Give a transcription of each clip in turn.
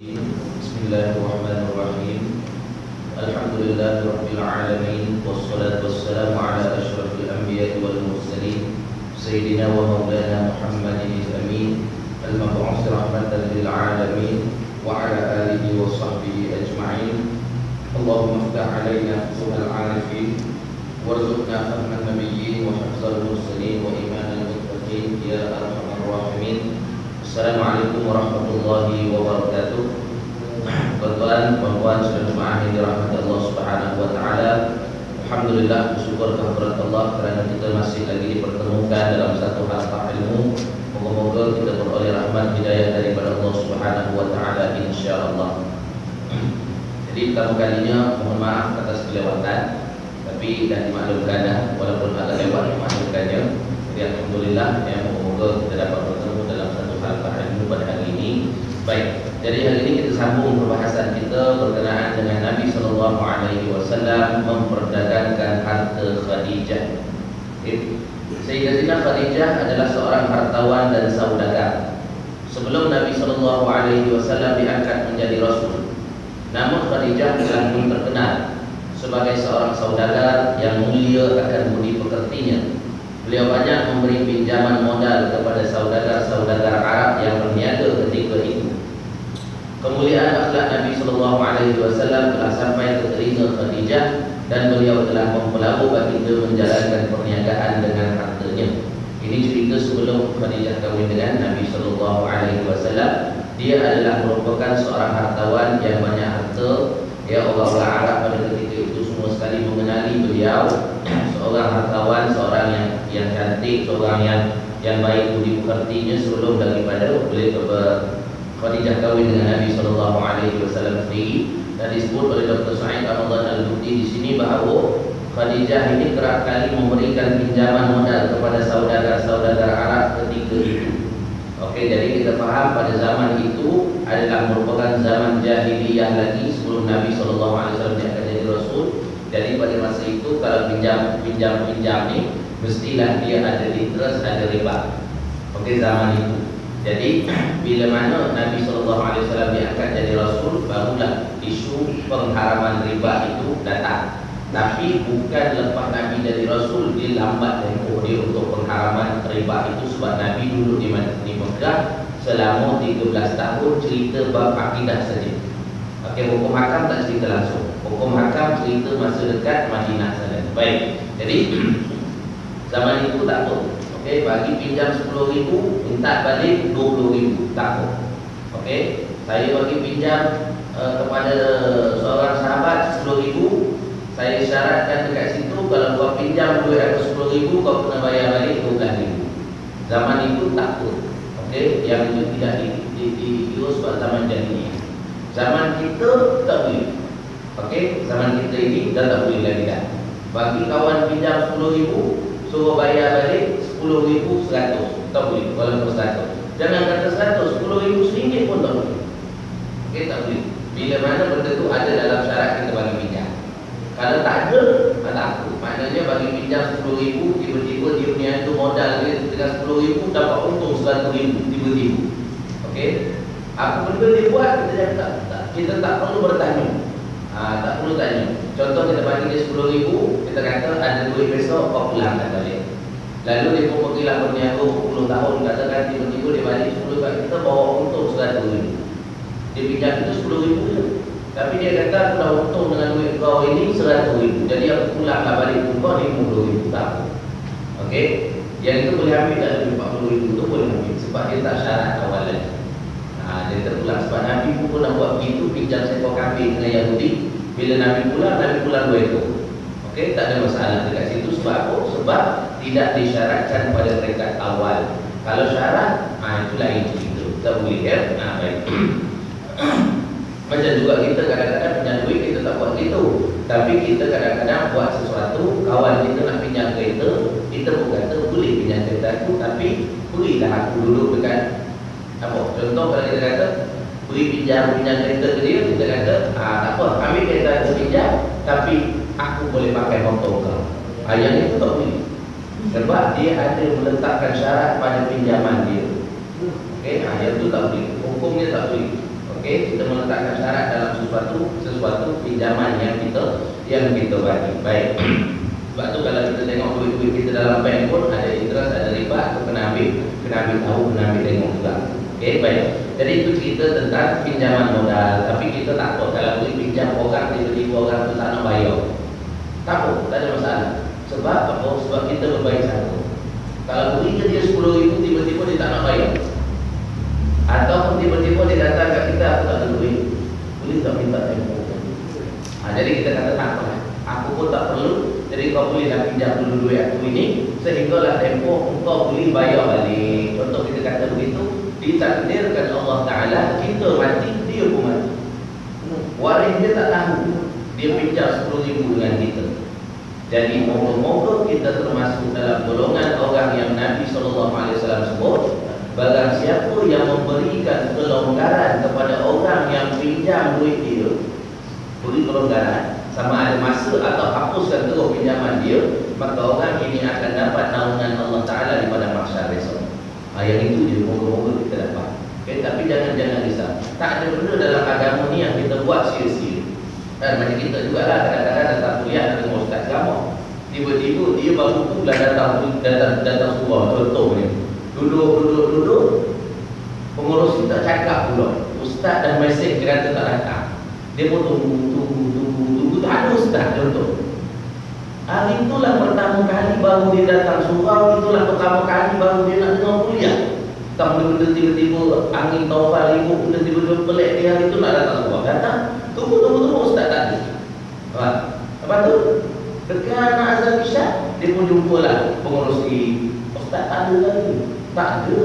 Bismillahirrahmanirrahim. Alhamdulillahirabbil alamin wassalatu wassalamu ala asyrafil anbiya'i wal mursalin sayyidina wa maulana Muhammadin al-amin al-mab'uts rahmatan lil alamin wa ala alihi wa sahbihi ajma'in. Allahumma iftah 'alaina futuhal 'arifin warzuqna fahman nabiyyin wa hifdzal mursalin wa imanal muttaqin ya arhamar rahimin. Assalamualaikum warahmatullahi wabarakatuh. Tuan-tuan, puan-puan, saudara jemaah yang dirahmati Allah Subhanahu wa taala. Alhamdulillah, bersyukur kehadirat Allah kerana kita masih lagi dipertemukan dalam satu halaqah ilmu. Moga-moga kita beroleh rahmat hidayah daripada Allah Subhanahu wa taala insyaallah. Jadi pertama kalinya mohon maaf atas kelewatan, tapi dah dimaklumkan dah, walaupun agak lewat dimaklumkannya. Jadi alhamdulillah yang moga kita dapat bertemu dalam satu halaqah ilmu pada hari ini. Baik, jadi hari ini kita sambung perbahasan kita berkenaan dengan Nabi sallallahu alaihi wasallam memperdagangkan harta Khadijah. Sayyidatina Khadijah adalah seorang hartawan dan saudagar. Sebelum Nabi sallallahu alaihi wasallam diangkat menjadi rasul, namun Khadijah telah pun terkenal sebagai seorang saudagar yang mulia akan budi pekertinya. Beliau banyak memberi pinjaman modal kepada saudagar-saudagar Arab yang berniaga ketika itu. Kemuliaan akhlak Nabi sallallahu alaihi wasallam telah sampai ke telinga Khadijah dan beliau telah mempelabur baginda menjalankan perniagaan dengan hartanya. Ini cerita sebelum Khadijah kahwin dengan Nabi sallallahu alaihi wasallam. Dia adalah merupakan seorang hartawan yang banyak harta. Ya, orang-orang Arab pada ketika itu semua sekali mengenali beliau seorang hartawan, seorang yang cantik, seorang yang baik budi pekertinya sebelum daripada beliau Khadijah kahwin dengan Nabi sallallahu alaihi wasallam sendiri. Dan disebut oleh Dr. Sa'id Ramadan Al-Bukhari di sini bahawa Khadijah ini kerap kali memberikan pinjaman modal kepada saudagar-saudagar Arab ketika itu. Okey, jadi kita faham pada zaman itu adalah merupakan zaman jahiliyah lagi sebelum Nabi sallallahu alaihi wasallam diangkat jadi rasul. Jadi pada masa itu kalau pinjam ni mestilah dia ada interest, ada riba. Okey, zaman itu. Jadi bila mana Nabi SAW diangkat jadi Rasul, barulah isu pengharaman riba itu datang. Tapi bukan lepas Nabi jadi Rasul, dia lambat tempoh dia untuk pengharaman riba itu. Sebab Nabi duduk di Mekah selama 13 tahun cerita bab akidah saja. Okey, hukum hakam tak cerita langsung. Hukum hakam cerita masa dekat Madinah saja. Baik, jadi zaman itu tak tahu. Okey, bagi pinjam 10,000, minta balik 20,000, tak apa. Okey, saya bagi pinjam kepada seorang sahabat 10,000, saya syaratkan dekat situ kalau kau pinjam duit aku 10,000, kau kena bayar balik 12,000. Zaman itu tak apa. Okey, yang itu tidak diurus sebab zaman jahiliyah. Zaman kita tak boleh. Okey, zaman kita ini dah tak boleh lagi dah. Bagi kawan pinjam 10,000, suruh bayar balik 10,100, tak boleh. Walaupun 100, jangan kata 100, 10,000 RM1 pun tak boleh. Okey, tak boleh. Bila mana benda tu ada dalam syarat kita bagi pinjam. Kalau tak ada, tak apa. Maknanya bagi pinjam 10,000, tiba-tiba dia punya tu modal dia dengan 10,000 dapat untung 100,000 tiba-tiba. Okey, apa benda dia buat, kita cakap tak. Kita tak perlu bertanya. Tak perlu tanya. Contoh kita bagi dia 10,000, kita kata ada duit besok, kau pulangkan balik. Lalu dia pun pergilah berniaga 10 tahun, katakan tiba-tiba dia balik 10 kat kita, bawa untung 100,000. Dia pinjam itu 10,000 je, tapi dia kata aku dah untung dengan duit kau ini 100,000, jadi aku pulanglah balik kau 50,000. Tak apa. Okey, yang itu boleh ambil tak lebih 40,000 tu boleh ambil, sebab dia tak syarat awal lagi. Dia terpulang sebab Nabi pun nak buat begitu, pinjam seekor kambing dengan Yahudi. Bila Nabi pulang 2 ekor. Okey, tak ada masalah dekat situ. Sebab apa? Sebab tidak disyaratkan pada peringkat awal. Kalau syarat, itu lain cerita. Tak boleh, ya. Baik. Macam juga kita kadang-kadang pinjam duit, kita tak buat gitu. Tapi kita kadang-kadang buat sesuatu, kawan kita nak pinjam kereta, kita pun kata boleh pinjam kereta aku, tapi berilah aku dulu dekat apa? Contoh kalau kita kata beri pinjam kereta ke dia, kita kata tak apa, ambil kereta aku pinjam, tapi aku boleh pakai motor kau. Yang itu tak boleh. Sebab dia ada meletakkan syarat pada pinjaman dia. Okey, yang itu tak boleh. Hukumnya tak boleh. Okey, kita meletakkan syarat dalam sesuatu pinjaman yang kita bagi. Baik. Sebab tu kalau kita tengok duit-duit kita dalam bank pun ada interest, ada riba, tu kena ambil tahu, kena ambil tengok juga. Okey, baik. Jadi itu cerita tentang pinjaman modal. Tapi kita tak tahu kalau boleh pinjam orang, tiba-tiba orang tu tak nak bayar. Tak apa, tak ada masalah. Sebab apa? Sebab kita berbaik sangka. Kalau beri ke dia 10,000, tiba-tiba dia tak nak bayar. Ataupun tiba-tiba dia datang kat kita, aku tak ada duit, boleh tak minta tempoh? Jadi kita kata tak apa, aku pun tak perlu. Jadi kau bolehlah pinjam dulu duit aku ini, sehinggalah tempoh engkau boleh bayar balik. Contoh kita kata begitu, ditakdirkan Allah Ta'ala kita mati, dia pun mati. Waris dia tak tahu, dia pinjam 10,000 dengan kita. Jadi moga-moga kita termasuk dalam golongan orang yang Nabi SAW sebut, barang siapa yang memberikan kelonggaran kepada orang yang pinjam duit dia, beri kelonggaran, sama ada masa atau hapuskan terus pinjaman dia, maka orang ini akan dapat naungan Allah Ta'ala di pada mahsyar besok. Yang itu je moga-moga kita dapat. Okay, tapi jangan risau. Tak ada benda dalam agama ni yang kita buat sia-sia. Dan macam kita jugalah, kadang-kadang datang kuliah dengan ustaz agama, tiba-tiba dia baru pula datang surau. Contohnya duduk pengurus kita cakap pula ustaz dan mesej dia kata tak datang. Dia pun tunggu tak ada ustaz. Contoh hari itulah pertama kali baru dia datang surau, itulah pertama kali baru dia nak dengar kuliah. Tak benda-benda tiba-tiba angin taufan ribut, benda tiba-tiba pelik dia hari itu nak datang surau. Datang tunggu ustaz tak ada. Lepas tu dekat nak azan isyak, dia pun jumpalah pengurus ni, ustaz tak ada lagi. Tak ada,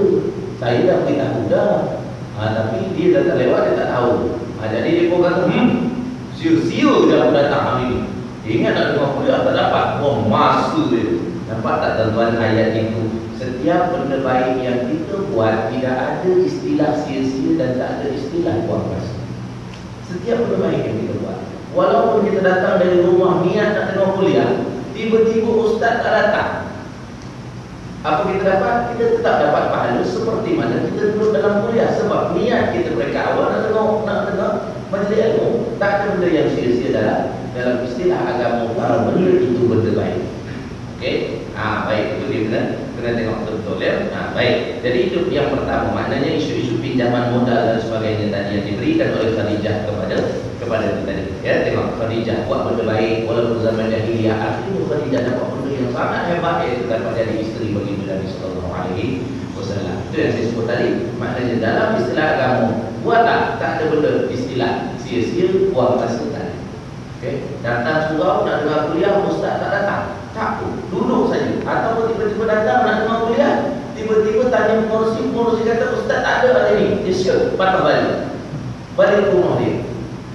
saya dah beritahu dah. Tapi dia datang lewat, dia tak tahu. Jadi dia pun kata, sia-sia je aku datang hari ni. Ingat nak dengar kuliah tak dapat. Masa dia. Nampak tak tuan-tuan ayat itu? Setiap benda baik yang kita buat, tidak ada istilah sia-sia dan tak ada istilah buang masa. Setiap benda baik yang kita buat, walaupun kita datang dari rumah niat nak dengar kuliah, tiba-tiba ustaz tak datang, apa kita dapat? Kita tetap dapat pahala seperti mana kita duduk dalam kuliah. Sebab niat kita mereka awal nak dengar majlis ilmu. Tak ada benda yang sia-sia dalam istilah agama. Para benda itu benda baik. Okey? Baik, itu dia kena tengok betul ya. Baik. Jadi itu yang pertama, maknanya isu-isu pinjaman modal dan sebagainya tadi yang diberikan oleh Khadijah kepada kita tadi. Ya, tengok Khadijah buat benda baik walaupun zaman jahiliyah. Akhirnya Khadijah dapat benda yang sangat hebat, iaitu dapat jadi isteri bagi Nabi sallallahu alaihi wasallam. Itu yang saya sebut tadi. Maknanya dalam istilah agama, buatlah, tak ada benda istilah sia-sia buang masa tadi. Okey, datang surau nak dengar kuliah, ustaz tak datang. Tak apa, duduk saja. Atau tiba-tiba datang nak dengar kuliah, tiba-tiba tanya pengurusi kata ustaz tak ada hari ni. Dia syok, patah balik ke rumah dia.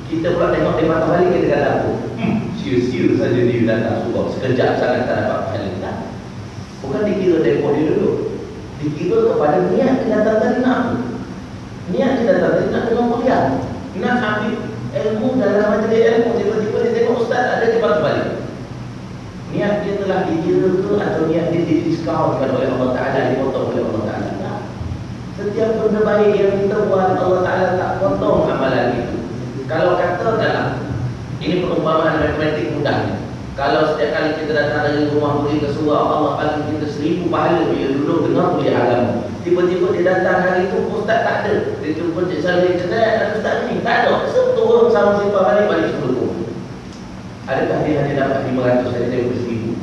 Kita pula tengok dia patah balik, kita kata apa? Sia-sia saja dia datang surau, sekejap sangat tak dapat pahala. Bukan dikira tempoh dia duduk, dikira kepada niat dia datang tadi nak apa? Niat dia datang tadi nak dengar kuliah, nak ambil ilmu dalam majlis ilmu. Tiba-tiba dia tengok ustaz ada, dia patah balik. Niat dia telah dikira ke atau niat dia didiskaunkan oleh Allah Ta'ala, dipotong oleh Allah Ta'ala? Tak. Setiap benda baik yang kita buat, Allah Ta'ala tak potong amalan itu. Kalau kata dalam ini perumpamaan matematik mudah. Kalau setiap kali kita datang dari rumah pergi ke surau, Allah bagi kita 1000 pahala bila duduk dengar kuliah agama. Tiba-tiba dia datang hari itu, ustaz tak ada. Dia jumpa Cik Salih, kata ustaz ni tak ada. Turun sama sifat balik 10. Adakah dia hanya dapat 500 dari 1000?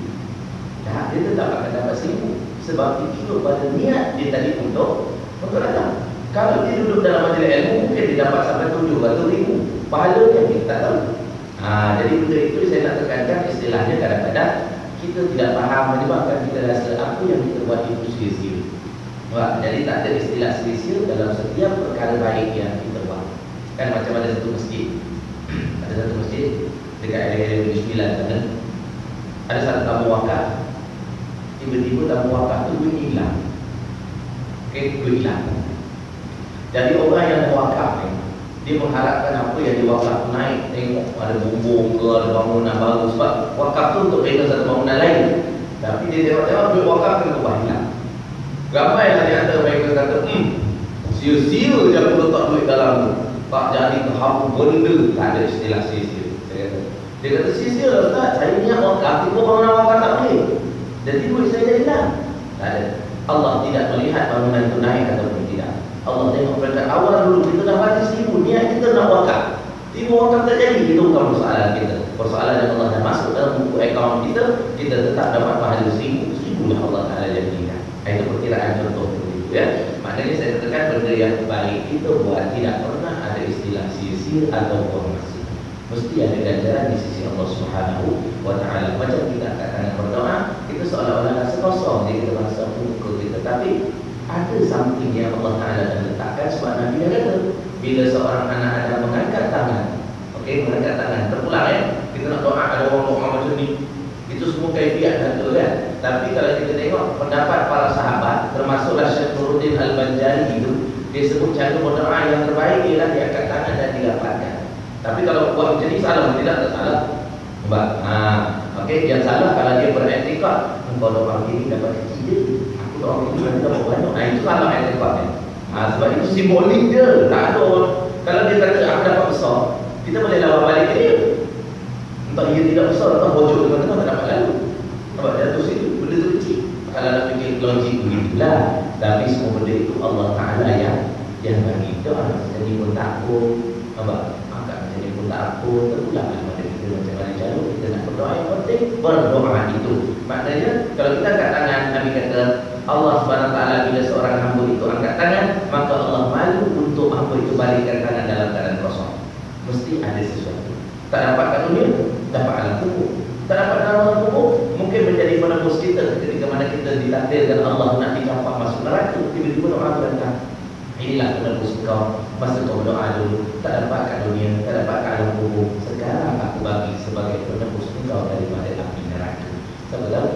Tak, dia tetap akan dapat 1000. Sebab dikira pada niat dia tadi untuk datang. Kalau dia duduk dalam majlis ilmu, mungkin dia dapat sampai 700,000. Pahala dia kita tak tahu. Jadi benda itu saya nak tekankan, istilahnya kadang-kadang kita tidak faham, menyebabkan kita rasa apa yang kita buat itu sia-sia. Jadi tak ada istilah sia-sia dalam setiap perkara baik yang kita buat. Kan macam ada satu masjid, dekat area Negeri Sembilan sana, ada satu tamu wakaf. Tiba-tiba tamu wakaf tu duit hilang. Duit hilang. Jadi orang yang mewakaf ni, dia mengharapkan apa yang diwakaf naik, tengok ada bumbung ke, ada bangunan baru. Sebab wakaf tu untuk bina satu bangunan lain. Tapi dia tengok-tengok duit wakaf tu berubah hilang. Ramai lah di antara mereka kata, sia-sia je aku letak duit dalam tu. tak jadi ke apa benda, tak ada istilah sia-sia. Dia kata sia-sia lah Ustaz, saya niat wakaf, tiba bangunan wakaf tak boleh, jadi duit saya dah hilang. Tak ada. Allah tidak melihat bangunan itu naik ataupun tidak. Allah tengok peringkat awal dulu, kita dah bagi 1,000, niat kita nak wakaf, tiba wakaf tak jadi, itu bukan persoalan kita. Persoalan yang Allah dah masuk dalam buku akaun kita, kita tetap dapat pahala 1,000 lah Allah Ta'ala jadikan. Itu perkiraan contoh itu ya. Maknanya saya katakan benda yang baik kita buat tidak pernah ada istilah sia-sia atau formasi. Mesti ada ganjaran di sisi Allah Subhanahu wa Ta'ala. Macam kita katakan berdoa, kita seolah-olah rasa kosong, jadi kita rasa muka kita, tapi ada something yang Allah Ta'ala dah letakkan. Sebab Nabi dah kata, bila seorang anak Adam mengangkat tangan, mengangkat tangan, terpulang ya, kita nak doa, ada orang doa macam ni, itu semua kaifiat betul kan. Tapi kalau kita tengok pendapat para sahabat, termasuklah Syekh Nuruddin Al-Banjari itu, dia sebut cara berdoa yang terbaik ialah diangkat tangan dan dilapangkan. Tapi kalau buat macam ni salah, tidak tak salah. Yang salah kalau dia beretikad, engkau doa begini dapat kecil, aku doa begini nanti dapat banyak. Itu salah etikadnya. Sebab itu simbolik je. Tak ada orang, kalau dia kata aku dapat besar, kita boleh lawan balik ke dia. Entah ia tidak besar, entah bojok teman-teman tak dapat lalu. Sebab jatuh situ, benda tu kecil. Kalau nak fikir logik begitulah. Tapi semua benda itu Allah Ta'ala yang bagi. Doa jadi pun takut, angkat jadi pun takut. Tentulah pada kita macam mana cara kita nak berdoa. Yang penting berdoa itu. Maknanya kalau kita angkat tangan, Nabi kata Allah SWT bila seorang hamba itu angkat tangan, maka Allah malu untuk hamba itu balikkan tangan dalam keadaan kosong. Mesti ada sesuatu. Tak dapat kat dunia, dapat alam kubur. Tak dapat dalam alam kubur, mungkin menjadi penembus kita ketika mana kita ditakdirkan Allah nak dicampak masuk neraka. Tiba-tiba doa datang, inilah penembus kau masa kau berdoa dulu. Tak dapat kat dunia, tak dapat kat alam kubur. Sekarang aku bagi sebagai penembus kau daripada api neraka. Siapa tahu?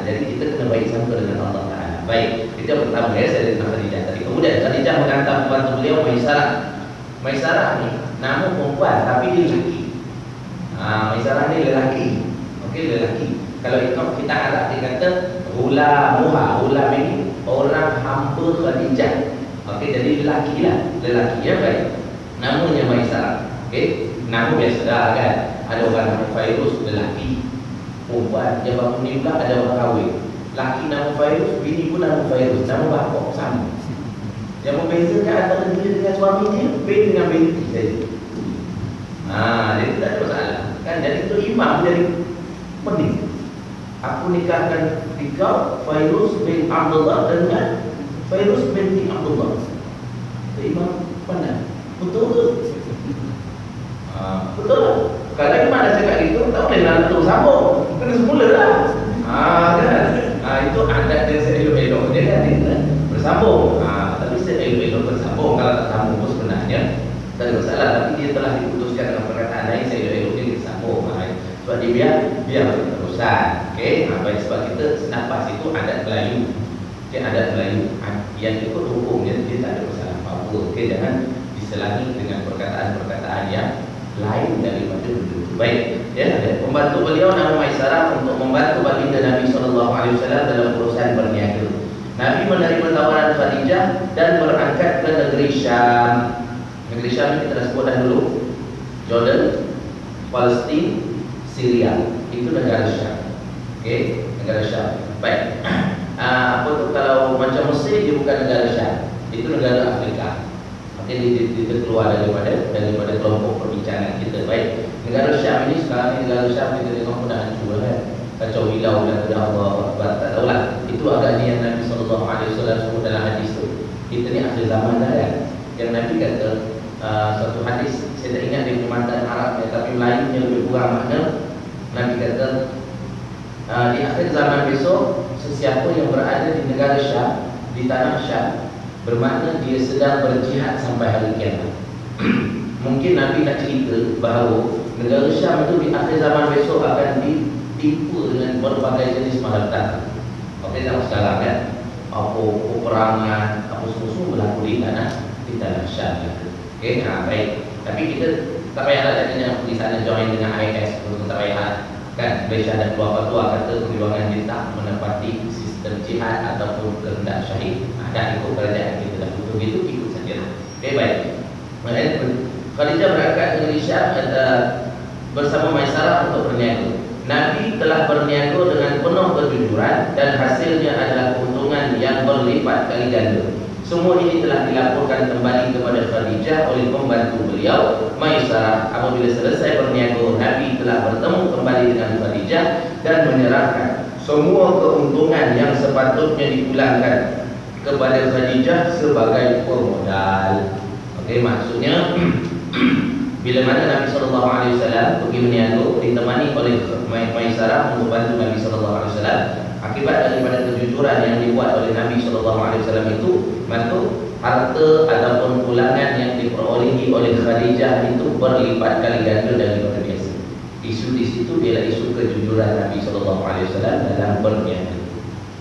Jadi kita kena baik sangka dengan Allah Ta'ala. Baik, itu yang pertama ya, saya tentang Khadijah tadi. Kemudian Khadijah menghantar pembantu beliau Maisarah. Maisarah ni nama perempuan tapi dia lelaki. Maisarah ni lelaki. Lelaki. Kalau kita Arab dia kata Ghulamuha. Ghulam ini orang hamba Khadijah. Jadi lelaki lah. Lelaki ya, baik. Namanya Maisarah. Nama biasa dah kan. Ada orang nama Fairuz, lelaki. Perempuan dia bangun ni pula ada orang kahwin. Laki nama Fairuz, bini pun nama Fairuz. Nama bapak sama. Yang membezakan antara dia dengan suami dia, bini dengan binti saja. Jadi tak ada masalah kan. Jadi itu imam jadi pening. Aku nikahkan kau Fairuz bin Abdullah dengan Fairuz binti Abdullah. Imam pandai. Betul ke? Betul lah. Kalau imam dah cakap itu, tak boleh nak terus sambung. Kena semula lah. Kan? Itu adat dia seelok-elok dia kan, dia bersambung. Tapi seelok-elok bersambung, kalau tak sambung pun sebenarnya tak ada masalah. Tapi dia telah diputuskan dengan perkataan lain, seelok-elok dia bersambung. Sebab dia biar terusan. Baik, sebab kita senapas itu adat Melayu. Adat Melayu yang ikut hukumnya, dia tak ada masalah apa-apa. Jangan diselangi dengan perkataan-perkataan yang lain daripada itu. Baik, ada pembantu beliau nama Maisarah untuk membantu baginda Nabi SAW dalam urusan berniaga. Nabi menerima tawaran Khadijah dan berangkat ke negeri Syam. Negeri Syam kita dah sebut dah dulu. Jordan, Palestin, Syria. Itu negara Syam. Negara Syam. Baik. Apa tu kalau macam Mesir, dia bukan negara Syam. Itu negara Afrika. Dia keluar daripada kelompok perbincangan kita. Baik, negara Syam ini sekarang ni negara Syam kita tengok pun dah hancur kan. Kacau hilau dan Allah Akbar. Tak tahulah. Itu agaknya yang Nabi SAW sebut dalam hadis tu. Kita ni akhir zaman dah kan. Yang Nabi kata satu hadis, saya tak ingat di Kemantan Arabnya, tapi Melayunya lebih kurang makna. Nabi kata di akhir zaman besok, sesiapa yang berada di negara Syam, di tanah Syam, bermakna dia sedang berjihad sampai hari kiamat. Mungkin Nabi nak cerita bahawa negara Syam itu di akhir zaman besok akan ditimpa dengan berbagai jenis malapetaka. Zaman sekarang kan, apa peperangan, apa semua berlaku di tanah Syam. Baik. Tapi kita tak payahlah jadinya di sana join dengan IS, tak payah kan. Malaysia dan keluar fatwa kata perjuangan dia tak menepati sistem jihad ataupun kehendak syahid. Dah ikut kerajaan kita dah betul gitu, ikut saja. Baik. Khadijah berangkat dengan Syam bersama Maisarah untuk berniaga. Nabi telah berniaga dengan penuh kejujuran dan hasilnya adalah keuntungan yang berlipat kali ganda. Semua ini telah dilaporkan kembali kepada Khadijah oleh pembantu beliau, Maisarah. Apabila selesai berniaga, Nabi telah bertemu kembali dengan Khadijah dan menyerahkan semua keuntungan yang sepatutnya dipulangkan kepada Khadijah sebagai pemodal. Okey, maksudnya bila mana Nabi SAW pergi berniaga ditemani oleh Maisarah untuk bantu Nabi SAW, akibat daripada kejujuran yang dibuat oleh Nabi SAW itu, maka harta ataupun pulangan yang diperolehi oleh Khadijah itu berlipat kali ganda daripada biasa. Isu di situ ialah isu kejujuran Nabi SAW dalam berniaga.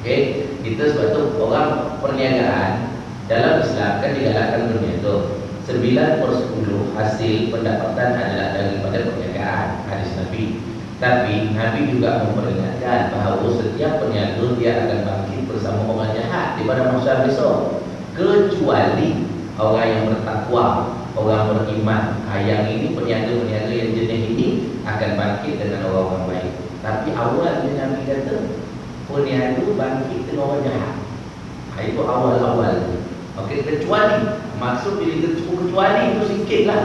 Okey, kita sebab tu orang perniagaan dalam Islam kan digalakkan berniaga. 9/10 hasil pendapatan adalah daripada perniagaan, hadis Nabi. Tapi Nabi juga memperingatkan bahawa setiap peniaga dia akan bangkit bersama orang jahat di pada masa besok, kecuali orang yang bertakwa, orang beriman. Yang ini peniaga-peniaga yang jenis ini akan bangkit dengan orang-orang baik. Tapi awalnya Nabi kata peniaga bangkit dengan orang jahat. Itu awal-awal. Okey, kecuali, maksud bila kecuali itu sikit lah.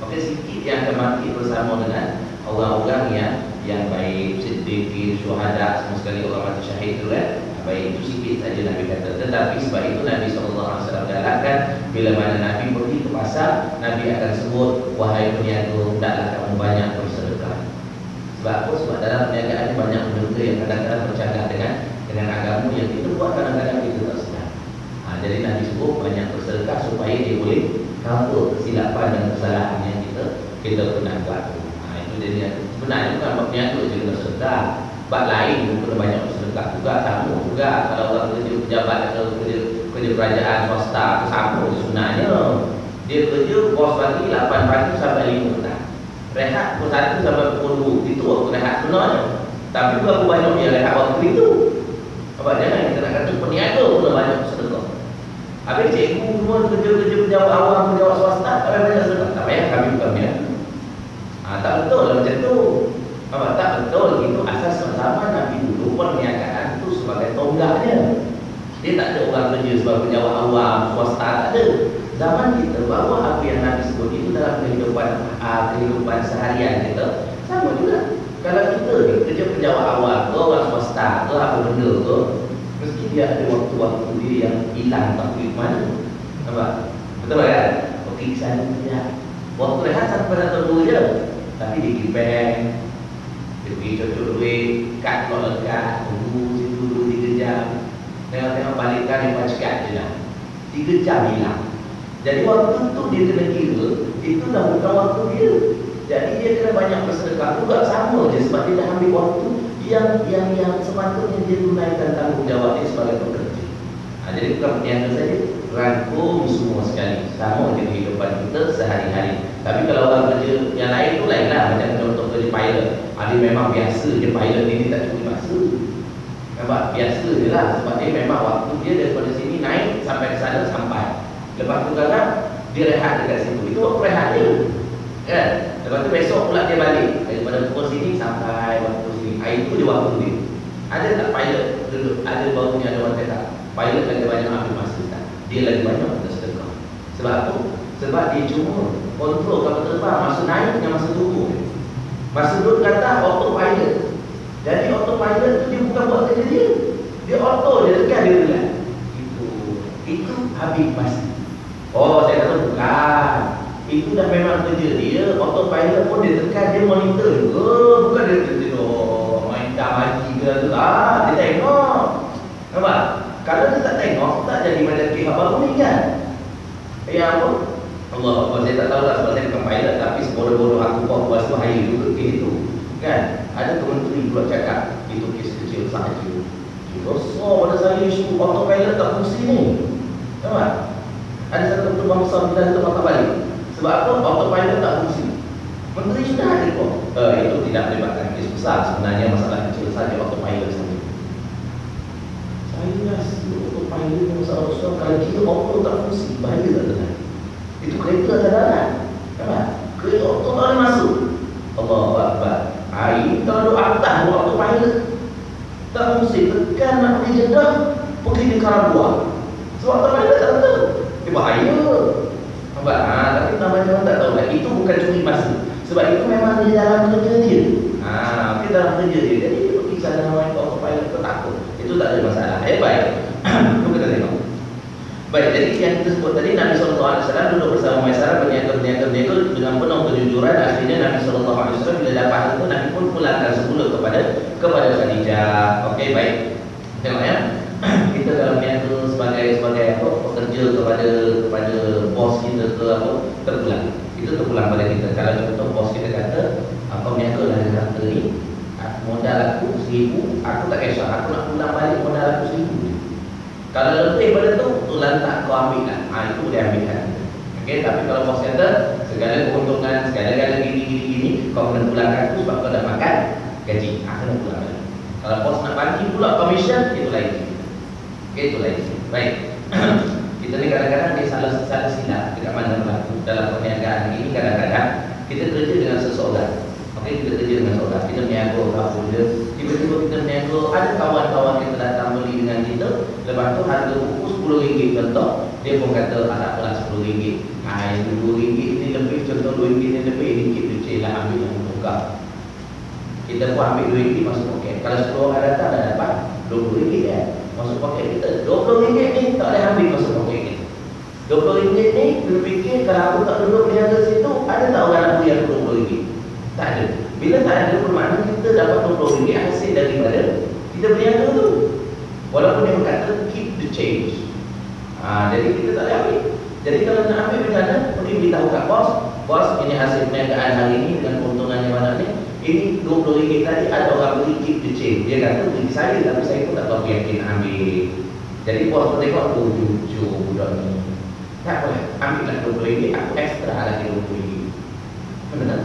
Okey, sikit yang akan bangkit bersama dengan orang-orang yang baik, siddiqin, syuhada, semua sekali orang mati syahid tu kan. Baik, itu sikit saja Nabi kata. Tetapi sebab itu Nabi SAW galakkan bila mana Nabi pergi ke pasar, Nabi akan sebut, wahai peniaga, hendaklah kamu banyak bersedekah. Sebab apa? Sebab dalam perniagaan banyak benda yang kadang-kadang bercakap dengan agama yang kita buat kadang-kadang kita tak sedar. Jadi Nabi sebut banyak bersedekah supaya dia boleh cover kesilapan dan kesalahan yang kita pernah buat. Itu jadi sebenarnya bukan bab niaga je kena sedekah. Bab lain pun kena banyak bersedekah juga, sama juga. Kalau orang kerja pejabat atau kerja kerajaan swasta tu sama sebenarnya. Dia kerja bos pagi 8 pagi sampai 5 petang. Rehat pukul 1 sampai pukul 2. Itu waktu rehat sebenarnya. Tapi berapa banyak dia rehat waktu itu? Sebab jangan kita nak kata peniaga pun banyak bersedekah. Habis cikgu semua kerja-kerja pejabat awam, pejabat swasta, tak banyak sedekah. Tak payah, kami bukan peniaga. Tak betul lah macam tu. Tak betul. Itu asas pertama Nabi dulu perniagaan itu sebagai tonggaknya. Dia tak ada orang kerja sebagai pejabat awam, swasta, tak ada. Zaman kita bahawa apa yang Nabi sebut itu dalam kehidupan seharian kita sama juga. Kalau kita ni kerja pejabat awam ke orang swasta ke apa benda ke, mesti dia ada waktu-waktu dia yang hilang tak pergi ke mana. Nampak? Betul kan? Okey, ke sana sekejap. Waktu rehat sampai 1-2 je. Tapi dia pergi bank, dia pergi cocok duit, kad keluar lekat, tunggu situ dulu 3 jam. Tengok-tengok balikkan dia pacikat je lah. 3 jam hilang. Jadi waktu tu dia kena kira, itu dah bukan waktu dia. Jadi dia kena banyak bersedekah juga, sama je sebab dia dah ambil waktu yang sepatutnya dia tunaikan tanggungjawab dia sebagai pekerja. Jadi bukan peniaga saja, rangkum semua sekali. Sama je kehidupan kita sehari-hari. Tapi kalau orang kerja yang lain tu lain lah. Macam contoh kerja pilot, dia memang biasa je pilot ni, dia tak cukup masa. Nampak? Biasa je lah. Sebab dia memang waktu dia daripada sini naik sampai ke sana sampai. Lepas tu kadang dia rehat dekat situ. Itu waktu rehat dia kan? Lepas tu besok pula dia balik daripada pukul sini sampai waktu sini. Itu je waktu dia. Ada tak pilot duduk? Ada barunya ada orang kata pilot lagi banyak ambil masa tak? Dia lagi banyak bersedekah. Sebab apa? Sebab dia cuma kontrol kapal terbang masa naik dengan masa turun. Masa duduk kata autopilot. Jadi autopilot tu dia bukan buat kerja dia. Dia auto, dia tekan, dia relax. Itu habis masa. Oh, saya kata bukan. Itu dah memang kerja dia. Autopilot pun dia tekan, dia monitor juga. Bukan dia tertidur main lagi ke tu. Dia tengok. Nampak? Kalau dia tak tengok, tak jadi macam pihak baru ni kan. Apa? Allah Allah, saya tak tahu lah sebab saya bukan pilot. Tapi sebodoh-bodoh aku puas tu hire juga kes itu kan. Ada kementeri buat cakap itu kes kecil sahaja. Rasa pada saya isu autopilot tak fungsi ni. Nampak? Ada satu ketua bangsa kita ada tempat balik. Sebab apa? Autopilot tak fungsi. Menteri sudah ada kok. Itu tidak melibatkan kes besar. Sebenarnya masalah kecil saja autopilot saja. Saya rasa autopilot masalah besar. Kalau kita auto tak fungsi, bahaya tak tenang. Itu kereta darat. Nampak? Kereta tu tak boleh masuk. Allahu Akbar. Ini kalau atas waktu pilot tak mesti tekan nak pergi Jeddah, pergi di Karabua. Sebab tak pilot tak tahu. Bahaya. Nampak? Tapi macam tak tahu lah. Itu bukan curi masa. Sebab itu memang di dalam kerja dia. Kita dalam kerja dia. Jadi dia pergi sana dengan autopilot tu takut. Itu tak ada masalah. Baik. Itu kita tengok. Baik, jadi yang kita sebut tadi, Nabi SAW duduk bersama Maisarah berniaga dengan penuh kejujuran. Akhirnya Nabi SAW bila dapat itu, Nabi pun pulangkan sebulan kepada Khadijah. Okey, baik. Tengok ya. Kita dalam niaga sebagai apa, pekerja kepada bos kita ke apa, terpulang. Itu terpulang pada kita. Kalau contoh bos kita kata, kau niaga lah dengan harta ni, modal aku 1,000, aku tak kisah, aku nak pulang balik modal aku 1,000. Kalau lebih pada tu, lantak kau ambil lah. Itu boleh ambilkan. Okey, tapi kalau bos kata segala keuntungan, segala gini, kau kena pulangkan aku sebab kau dah makan gaji. Kena pulang balik. Kalau bos nak bagi pula komisen, itu lain. Okey, itu lain. Baik. Kita ni kadang-kadang dia salah silap dekat mana berlaku dalam perniagaan ini. Kadang-kadang kita kerja dengan seseorang. Okey, kita kerja dengan seseorang. Kita niaga apa dia. Tiba-tiba kita niaga, ada kawan-kawan kita datang beli dengan kita. Lepas tu harga buku RM10 contoh, dia pun kata tak apalah RM10. RM2 ni lebih, contoh RM2 ni lebih, ringgit tu cik lah ambil yang tukar. Kita pun ambil RM2 masuk poket. Kalau 10 orang datang dah dapat RM20 kan, masuk poket kita. RM20 ni tak boleh ambil masuk poket kita. RM20 ni kita fikir kalau aku tak duduk niaga situ, ada tak orang nak beli aku RM20? Tak ada. Bila tak ada, bermakna kita dapat RM20 hasil daripada kita berniaga tu. Walaupun dia berkata keep the change. Jadi kita tak boleh ambil. Jadi kalau nak ambil macam mana, pergi beritahu kat bos, bos ini hasil perniagaan hari ini dengan keuntungan yang mana ni, ini RM20 tadi ada orang beli keep the change. Dia kata beli saya, tapi saya pun tak tahu yakin ambil. Jadi bos pun tengok, jujur budak ni. Tak boleh, ambillah RM20, aku extra lagi RM20. Benar?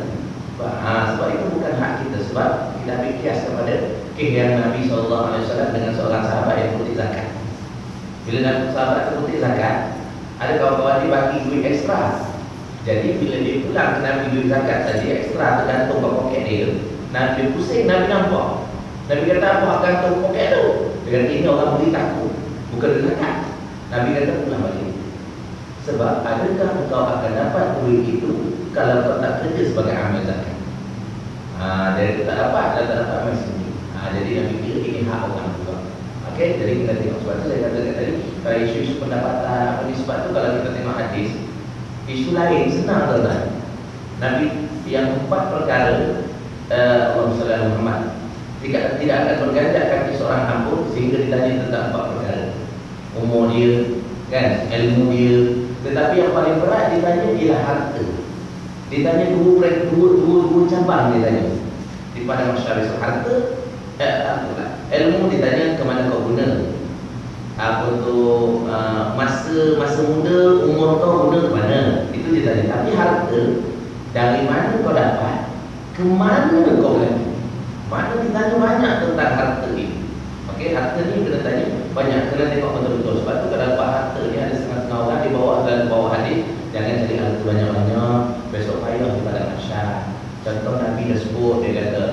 Sebab itu bukan hak kita. Sebab kita ambil kias kepada kehidupan Nabi SAW dengan seorang sahabat yang putih zakat. Bila sahabat itu putih zakat, ada kawan-kawan dia bagi duit ekstra. Jadi bila dia pulang ke Nabi duit zakat tadi ekstra tergantung kat poket dia, Nabi pusing, Nabi nampak. Nabi kata apa gantung poket tu? Dia kata ini orang beli takut, bukan zakat. Nabi kata pulang balik. Sebab adakah engkau akan dapat duit itu kalau kau tak kerja sebagai amal zakat? Jadi tak dapat amal sendiri. Jadi Nabi kira ini hak orang juga. Okey, jadi kita tengok sebab tu saya katakan tadi, kalau isu-isu pendapatan apa ni, sebab tu kalau kita tengok hadis, isu lain senang tuan-tuan. Nabi yang 4 perkara Allahumma salli ala Muhammad tidak akan berganjak kaki seorang hamba sehingga ditanya tentang 4 perkara. Umur dia, kan, ilmu dia. Tetapi yang paling berat ditanya ialah harta. Ditanya dua cabang dia tanya. Di pada masyarakat harta, ilmu ditanya ke mana kau guna. Apa tu masa muda, umur kau guna ke mana. Itu dia tanya. Tapi harta, dari mana kau dapat, ke mana kau beli. Mana ditanya banyak tentang harta ni. Okey, harta ni kena tanya banyak, kena tengok betul-betul. Sebab tu kalau dapat harta ni ada setengah-setengah orang dia bawa dalam bawah hadis, jangan cari harta banyak-banyak, besok payah daripada masyarakat. Contoh Nabi dah sebut, dia kata,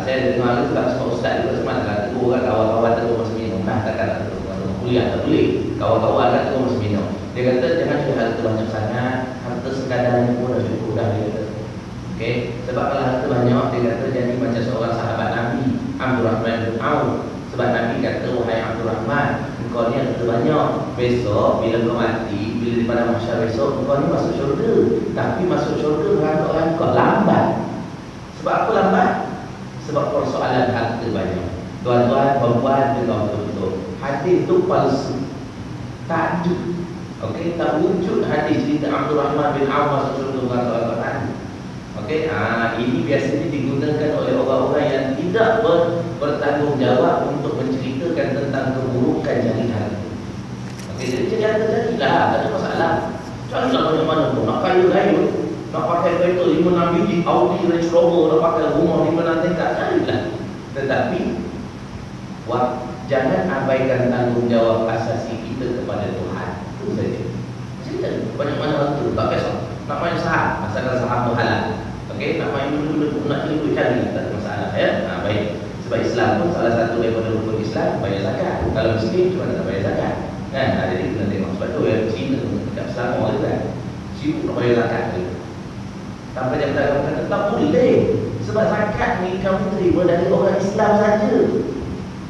saya dengar itu tak sebab ustaz juga semata lah, tegur kan kawan-kawan tegur masa minum. Takkan tak tegur, kuliah tak boleh, kawan-kawan kan tegur masa minum. Dia kata jangan cari harta banyak sangat, harta sekadarnya pun dah cukup dah, dia kata. Okey, sebab kalau harta banyak, dia kata jadi macam seorang sahabat Nabi, Abdul Rahman bin Auf. Sebab Nabi kata, wahai Abdul Rahman, engkau ni harta banyak, besok bila kau mati, bila di pada masyarakat besok, engkau ni masuk syurga. Tapi masuk syurga dengan orang kau lambat. Sebab apa lambat? Sebab persoalan harta banyak. Tuan-tuan, perempuan, dengar betul-betul, hadis itu palsu, tak ada. Okey, tak wujud hadis cerita Abdul Rahman bin Auf masuk syurga dengan Al-Quran. Okey, ini biasanya digunakan oleh orang-orang yang tidak bertanggungjawab untuk menceritakan tentang keburukan jari harta. Okey, jadi cari harta jadilah, tak ada masalah. Carilah banyak mana pun, nak kaya-kaya, nak pakai kereta 5-6 biji, Audi, Range Rover, nak pakai rumah 5-6 tingkat, carilah. Tetapi jangan abaikan tanggungjawab asasi kita kepada Tuhan. Itu saja. Jadi banyak mana waktu, tak kisah. Nak main saham, asalkan saham tu halal. Okey, nak main dulu nak dulu cari, tak ada masalah ya. Baik. Sebab Islam pun salah satu daripada rukun Islam bayar zakat. Kalau Muslim cuma tak bayar zakat. Kan? Jadi kita tengok sebab tu ya, Cina dekat Selangor tu kan. Sibuk nak bayar zakat tu. Tanpa dia kata tak boleh. Sebab zakat ni kamu terima dari orang Islam saja.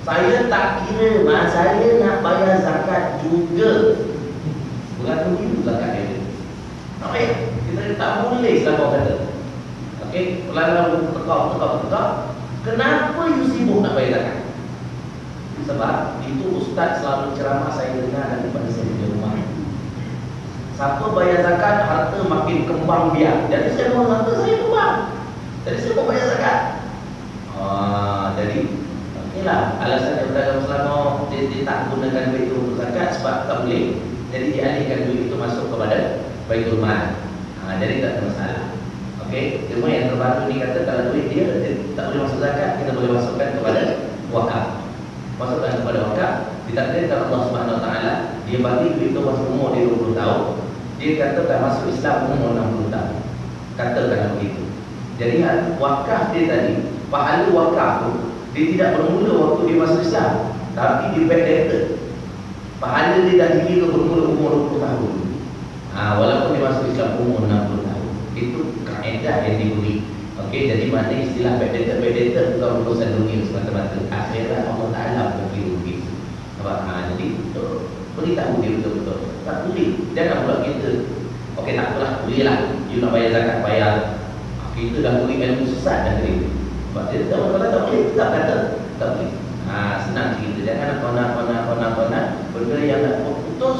Saya tak kira, saya nak bayar zakat juga. Bukan begitu zakat dia. Tak bayar. Kita tak boleh Selangor kata. Okey, pelanggan tekak. Kenapa you sibuk nak bayar zakat? Sebab itu ustaz selalu ceramah saya dengar daripada saya di rumah. Siapa bayar zakat, harta makin kembang biak. Jadi saya mau harta saya kembang. Jadi saya mau bayar zakat. Jadi inilah alasan yang pedagang Selangor dia tak gunakan duit itu untuk zakat sebab tak boleh. Jadi dialihkan duit itu masuk kepada Baitul Mal. Jadi tak ada masalah. Okey, cuma yang terbaru ni kata kalau duit dia tak boleh masuk zakat, kita boleh masukkan kepada wakaf. Masukkan kepada wakaf, ditakdirkan Allah Subhanahu Wa Taala dia bagi duit itu masuk umur dia 20 tahun. Dia kata dah masuk Islam umur 60 tahun. Katakan begitu. Jadi wakaf dia tadi, pahala wakaf tu dia tidak bermula waktu dia masuk Islam, tapi dia backdated. Pahala dia dah dikira bermula umur 20 tahun. Walaupun dia masuk Islam umur 60 tahun. Itu kaedah yang diberi. Okey, jadi mana istilah backdated bukan urusan dunia semata-mata. Akhirat Allah Taala berkira begitu. Jadi beritahu dia betul-betul. Tak boleh. Jangan pula kita. Okey, tak apalah, bolehlah. You nak bayar zakat, bayar. Kita dah beri ilmu sesat dah tadi. Sebab dia tahu kalau tak boleh, tak kata tak boleh. Senang cerita. Jangan kona. Benda yang nak putus,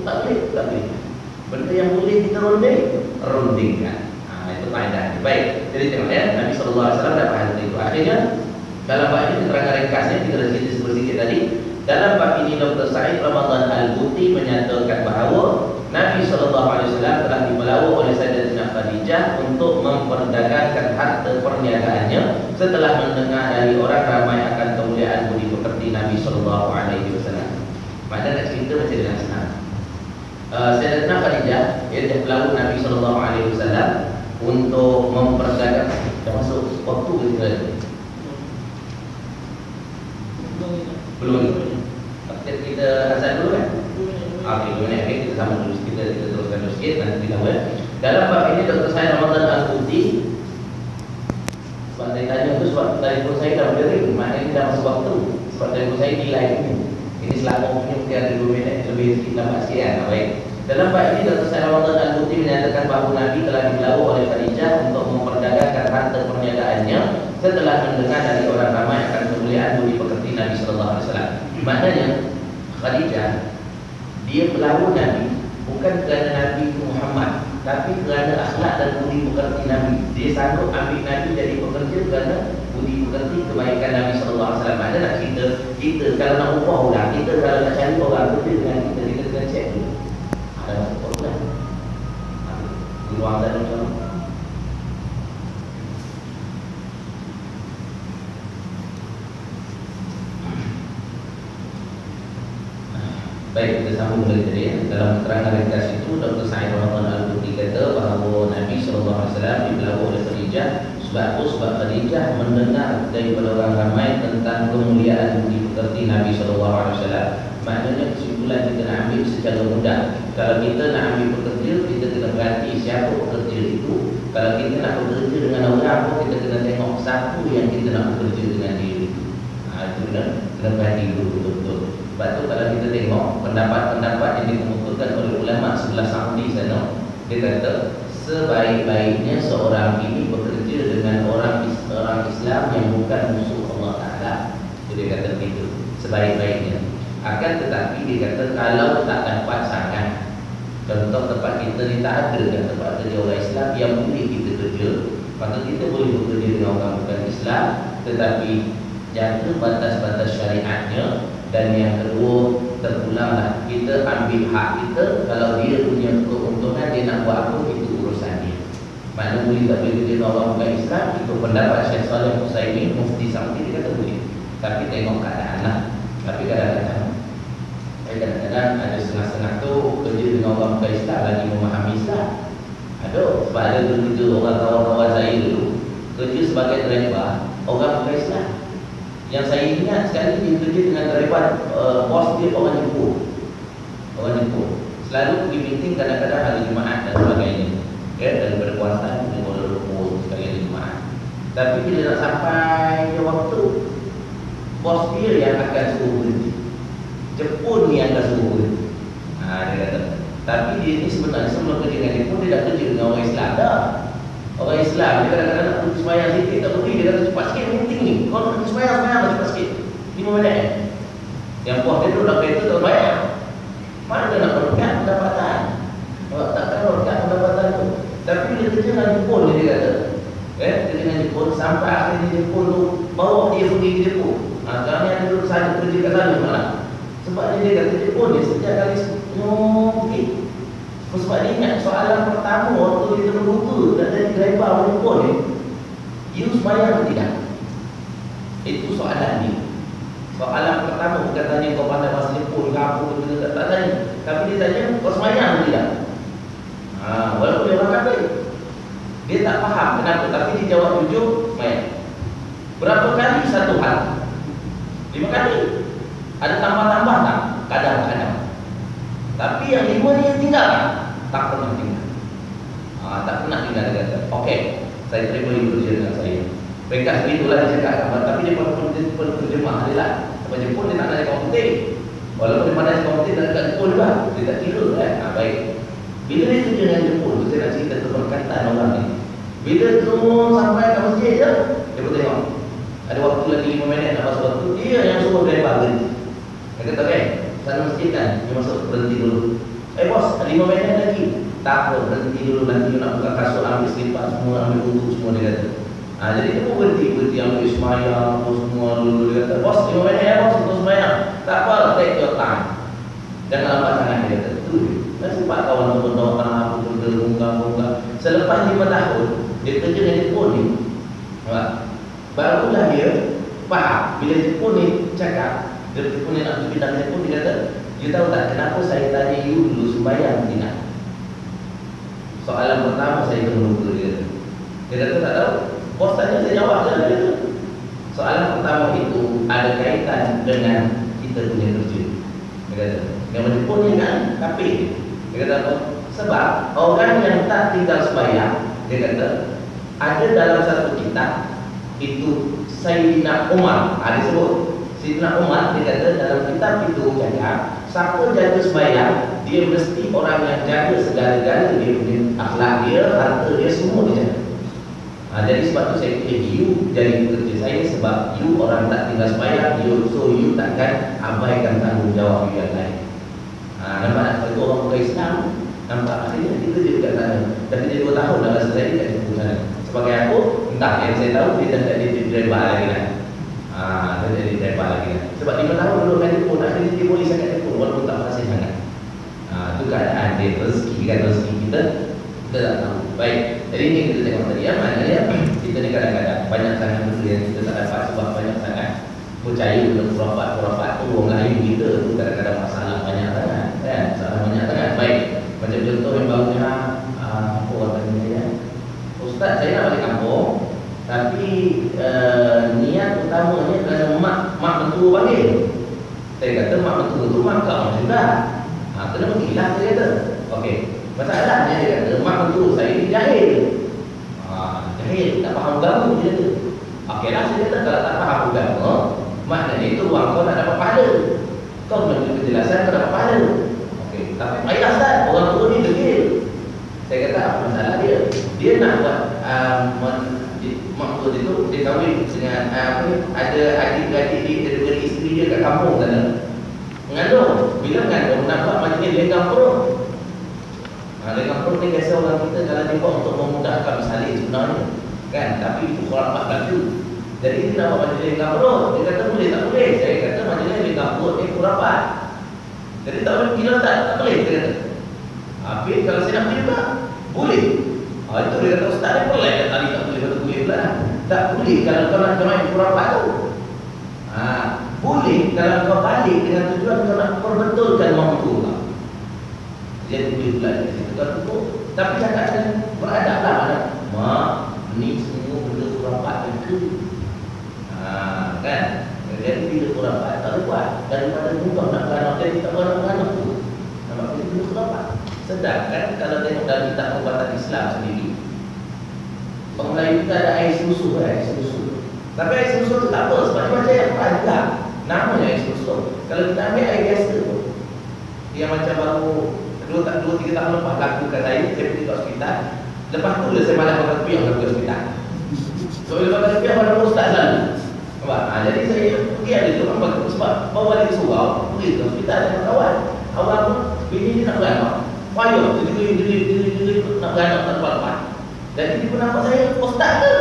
tak boleh. Benda yang boleh kita rundingkan. Itu kaedah. Baik. Jadi tengok ya, Nabi SAW dapat hal itu. Akhirnya dalam bab ini keterangan ringkasnya kita dah cerita sedikit tadi. Dalam bab ini Dr. Said Ramadan Al-Buti menyatakan bahawa Nabi SAW telah dibelawa oleh Sayyidatina Khadijah untuk memperdagangkan harta perniagaannya setelah mendengar dari orang ramai akan kemuliaan budi pekerti Nabi SAW. Maknanya nak cerita macam dengan senang. Sayyidatina Khadijah dia belawa Nabi SAW untuk memperdagangkan. Dah masuk waktu kita belum. Kita azan dulu kan? Okey, 2 minit lagi kita sama dulu. Kita teruskan dulu sikit nanti kita tahu ya. Dalam bab ini Dr. Said Ramadan Al-Buti, sebab saya tanya tu sebab telefon saya dah berdering, maknanya dah masuk waktu. Sebab telefon saya nilai ini. Ini selama punya mungkin ada 2 minit lebih sikit lambat sikit kan? Baik. Dalam bab ini Dr. Said Ramadan Al-Buti menyatakan bahawa Nabi telah dibelawa oleh Khadijah untuk memperdagangkan harta perniagaannya setelah mendengar dari orang ramai akan kemuliaan budi pekerti Nabi SAW. Maknanya Khadijah dia melawan Nabi bukan kerana Nabi Muhammad, tapi kerana akhlak dan budi pekerti Nabi. Dia sanggup ambil Nabi jadi pekerja kerana budi pekerti kebaikan Nabi SAW. Maknanya nak kita kalau nak upah orang, kita kalau nak cari orang kerja dengan kita kena cek dulu ada masuk program di ruang dan macam baik, kita sambung dari tadi ya. Dalam keterangan ringkas itu Dr. Said Ramadan Al-Buti kata bahawa Nabi SAW dibelawa oleh Khadijah. Sebab apa? Sebab Khadijah mendengar daripada orang ramai tentang kemuliaan budi pekerti Nabi SAW. Maknanya kesimpulan kita nak ambil secara mudah. Kalau kita nak ambil pekerja, kita kena berhati siapa pekerja itu. Kalau kita nak bekerja dengan orang apa, kita kena tengok siapa yang kita nak bekerja dengan dia itu. Itu kena berhati dulu betul-betul. Sebab tu kalau kita tengok pendapat-pendapat yang dikemukakan oleh ulama sebelah Saudi sana, dia kata sebaik-baiknya seorang ini bekerja dengan orang Islam yang bukan musuh Allah Ta'ala. Jadi dia kata begitu, sebaik-baiknya. Akan tetapi dia kata kalau tak dapat sangat, contoh tempat kita ni tak ada kan tempat kerja orang Islam yang boleh kita kerja, maka kita boleh bekerja dengan orang bukan Islam, tetapi jaga batas-batas syariatnya. Dan yang kedua, terpulanglah kita ambil hak kita. Kalau dia punya keuntungan, dia nak buat apa, itu urusan dia. Maknanya boleh tak boleh kerja dengan orang bukan Islam, itu pendapat Syekh Saleh Utsaimin, Mufti Saudi, dia kata boleh. Tapi tengok keadaan lah. Tapi kadang-kadang Tapi kadang-kadang ada setengah-setengah tu kerja dengan orang bukan Islam lagi memahami Islam. Ada, sebab ada kerja orang kawan-kawan saya dulu kerja sebagai driver orang bukan Islam. Yang saya ingat sekali dia kerja dengan driver bos dia orang Jepun. Orang Jepun selalu pergi meeting kadang-kadang hari Jumaat dan sebagainya. Ya, daripada Kuantan ke Kuala Lumpur sekali hari Jumaat. Tapi bila nak sampai ke waktu, bos dia yang akan suruh berhenti. Jepun ni yang akan suruh berhenti. Dia kata. Tapi dia ni sebenarnya sebelum kerja dengan Jepun, dia dah kerja dengan orang Islam dah. Orang Islam, dia kadang-kadang nak pergi sembahyang sikit, tak pergi. Dia kata cepat sikit meeting ni. Kau nak pergi sembahyang cepat sikit 5 minit. Yang bos dia duduk dalam kereta tak sembahyang. Mana nak berkat pendapatan? Takkan berkat pendapatan tu. Tapi bila kerja dengan Jepun ni, dia kata kerja dengan Jepun, sampai akhirnya Jepun tu bawa dia pergi ke Jepun. Sekarang ni ada duduk sana, kerja kat sana malah. Sebab dia kata Jepun ni setiap kali pergi. Sebab dia ingat soalan pertama waktu dia terbuka dan jadi driver orang Jepun ni, you sembahyang tidak? Itu soalan ni. Soalan pertama bukan tanya kau pandai bahasa Jepun ke apa ke, tak tanya. Tapi dia tanya kau sembahyang tidak? Walaupun dia orang kafir, dia tak faham kenapa, tapi dia jawab jujur, sembahyang. Berapa kali satu hari? 5 kali. Ada tambah-tambah tak? Kadang-kadang. Tapi yang 5 ni yang tinggal tak pernah tinggal. Tak pernah tinggal, dia kata. Okey, saya terima you bekerja dengan saya. Peringkat segitulah dia cakap. Tapi dia pun terjemah dia lah. Sebab Jepun dia tak nak cakap penting. Walaupun dia pandai cakap penting, tak dekat Jepun juga. Dia tak kira baik. Bila dia kerja dengan Jepun, saya nak cerita keberkatan orang ni. Bila turun sampai ke masjid je, dia pun tengok. Ada waktu lagi 5 minit nak masuk waktu, dia yang suruh driver berhenti. Dia kata, sana masjid kan, dia masuk berhenti dulu. Bos, 5 minit lagi. Tak apa, berhenti dulu, nanti you nak buka kasut, ambil selipas semua, ambil untuk semua, dia kata. Jadi dia pun berhenti ambil semayang, semua dulu. Dia kata, bos 5 minit ya bos, untuk semayang. Tak apa, take your time. Jangan lambat sangat, dia kata. Itu dia. Dan sempat kawan pun apa pun bunga. Selepas 5 tahun, dia kerja dengan Jepun ni. Barulah dia faham. Bila Jepun ni cakap, dia Jepun ni nak pergi dalam Jepun, dia kata, you tahu tak kenapa saya tanya you dulu sembahyang tidak? Soalan pertama saya terlupa, dia kata. Dia kata tak tahu. Bos tanya saya jawab je, dia kata. Soalan pertama itu ada kaitan dengan kita punya kerja. Dia kata, yang Jepun ni kan kafir. Dia kata apa? Sebab orang yang tak tinggal sembahyang, dia kata, ada dalam satu kitab itu Sayyidina Umar. Dia sebut Sayyidina Umar, dia kata dalam kitab itu cakap, siapa jaga sembahyang, dia mesti orang yang jaga segala-gala dia punya akhlak dia, harta dia, semua dia jaga. Jadi sebab tu saya pilih you jadi pekerja saya, sebab you orang tak tinggal sembahyang, so you takkan abaikan tanggungjawab you yang lain. Nampak itu orang bukan Islam. Nampak akhirnya dia kerja dekat sana. Dah kerja 2 tahun dah selesai dekat Jepun sana. Sebagai aku, entah yang saya tahu dia dah jadi driver lagi kan. Dia jadi driver lagi kan. Sebab 5 tahun dulu kat Jepun, akhirnya dia boleh sangat Jepun walaupun tak berhasil sangat. Itu keadaan dia, rezeki kan, rezeki kita tak tahu. Baik, jadi ini kita tengok tadi ya, maknanya kita ni kadang-kadang banyak sangat benda yang kita tak dapat sebab banyak sangat percaya dengan khurafat tu. Orang Melayu kita tu kadang-kadang masalah banyak sangat kan, masalah banyak sangat. Baik, macam contoh yang barunya apa orang tanya ya, Ustaz saya nak balik kampung, tapi niat utamanya kerana mak mentua panggil. Saya kata mak mentua tu mak kau juga, kena pergilah, saya kata. Okey, masalahnya dia kata mak mentua saya ni jahil. Jahil, tak faham agama, dia kata. Okeylah, saya kata kalau tak faham agama, maknanya itu ruang kau tak dapat pahala. Kau memberi penjelasan kau dapat pahala. Okey, tapi payah Ustaz, orang tua ni degil. Saya kata apa masalah dia? Dia nak buat mak tua dia tu, dia kahwin dengan ada adik-adik dia, daripada isteri dia kat kampung sana. Mengandung, bila mengandung nak buat majlis lenggang perut. Lenggang perut ni biasa orang kita kalau dia buat untuk memudahkan salin sebenarnya kan, tapi itu khurafat lagi. Jadi dia nak buat majlis lenggang perut. Dia kata boleh tak boleh? Saya kata majlis lenggang perut ni khurafat. Jadi tak boleh pergi tak boleh, dia kata. Habis kalau saya nak pergi juga boleh. Itu dia kata Ustaz ni boleh kan, tadi tak boleh, kata boleh pula. Tak boleh kalau kau nak jemaah khurafat tu. Boleh boleh kalau kau balik dengan tujuan kau nak perbetulkan waktu kau. Jadi boleh belajar situ kau tutup. Tapi cakap dengan beradablah mana. Mak, ni semua benda khurafat ke? Kan? Jadi bila khurafat tak buat. Daripada mudah nak beranak, jadi tak beranak-beranak tu. Nampak bila benda khurafat. Sedangkan kalau tengok dalam kitab perubatan Islam sendiri, orang Melayu kita ada air susu. Tapi air susu tu tak apa, sebab dia macam yang Quran juga. Namanya air susu. Kalau kita ambil air biasa tu, yang macam baru 2-3 tahun lepas berlaku kat saya pergi ke hospital. Lepas tu saya malah pakai kopiah ke hospital. So bila pakai kopiah pada ustaz lalu. Nampak? Jadi saya pergi ada tu orang bagus sebab bawa balik surau, pergi ke hospital dengan kawan. Awal pun bini dia nak beranak. Payah, dia nak beranak tak lepas. Dan dia pun nampak saya ustaz ke?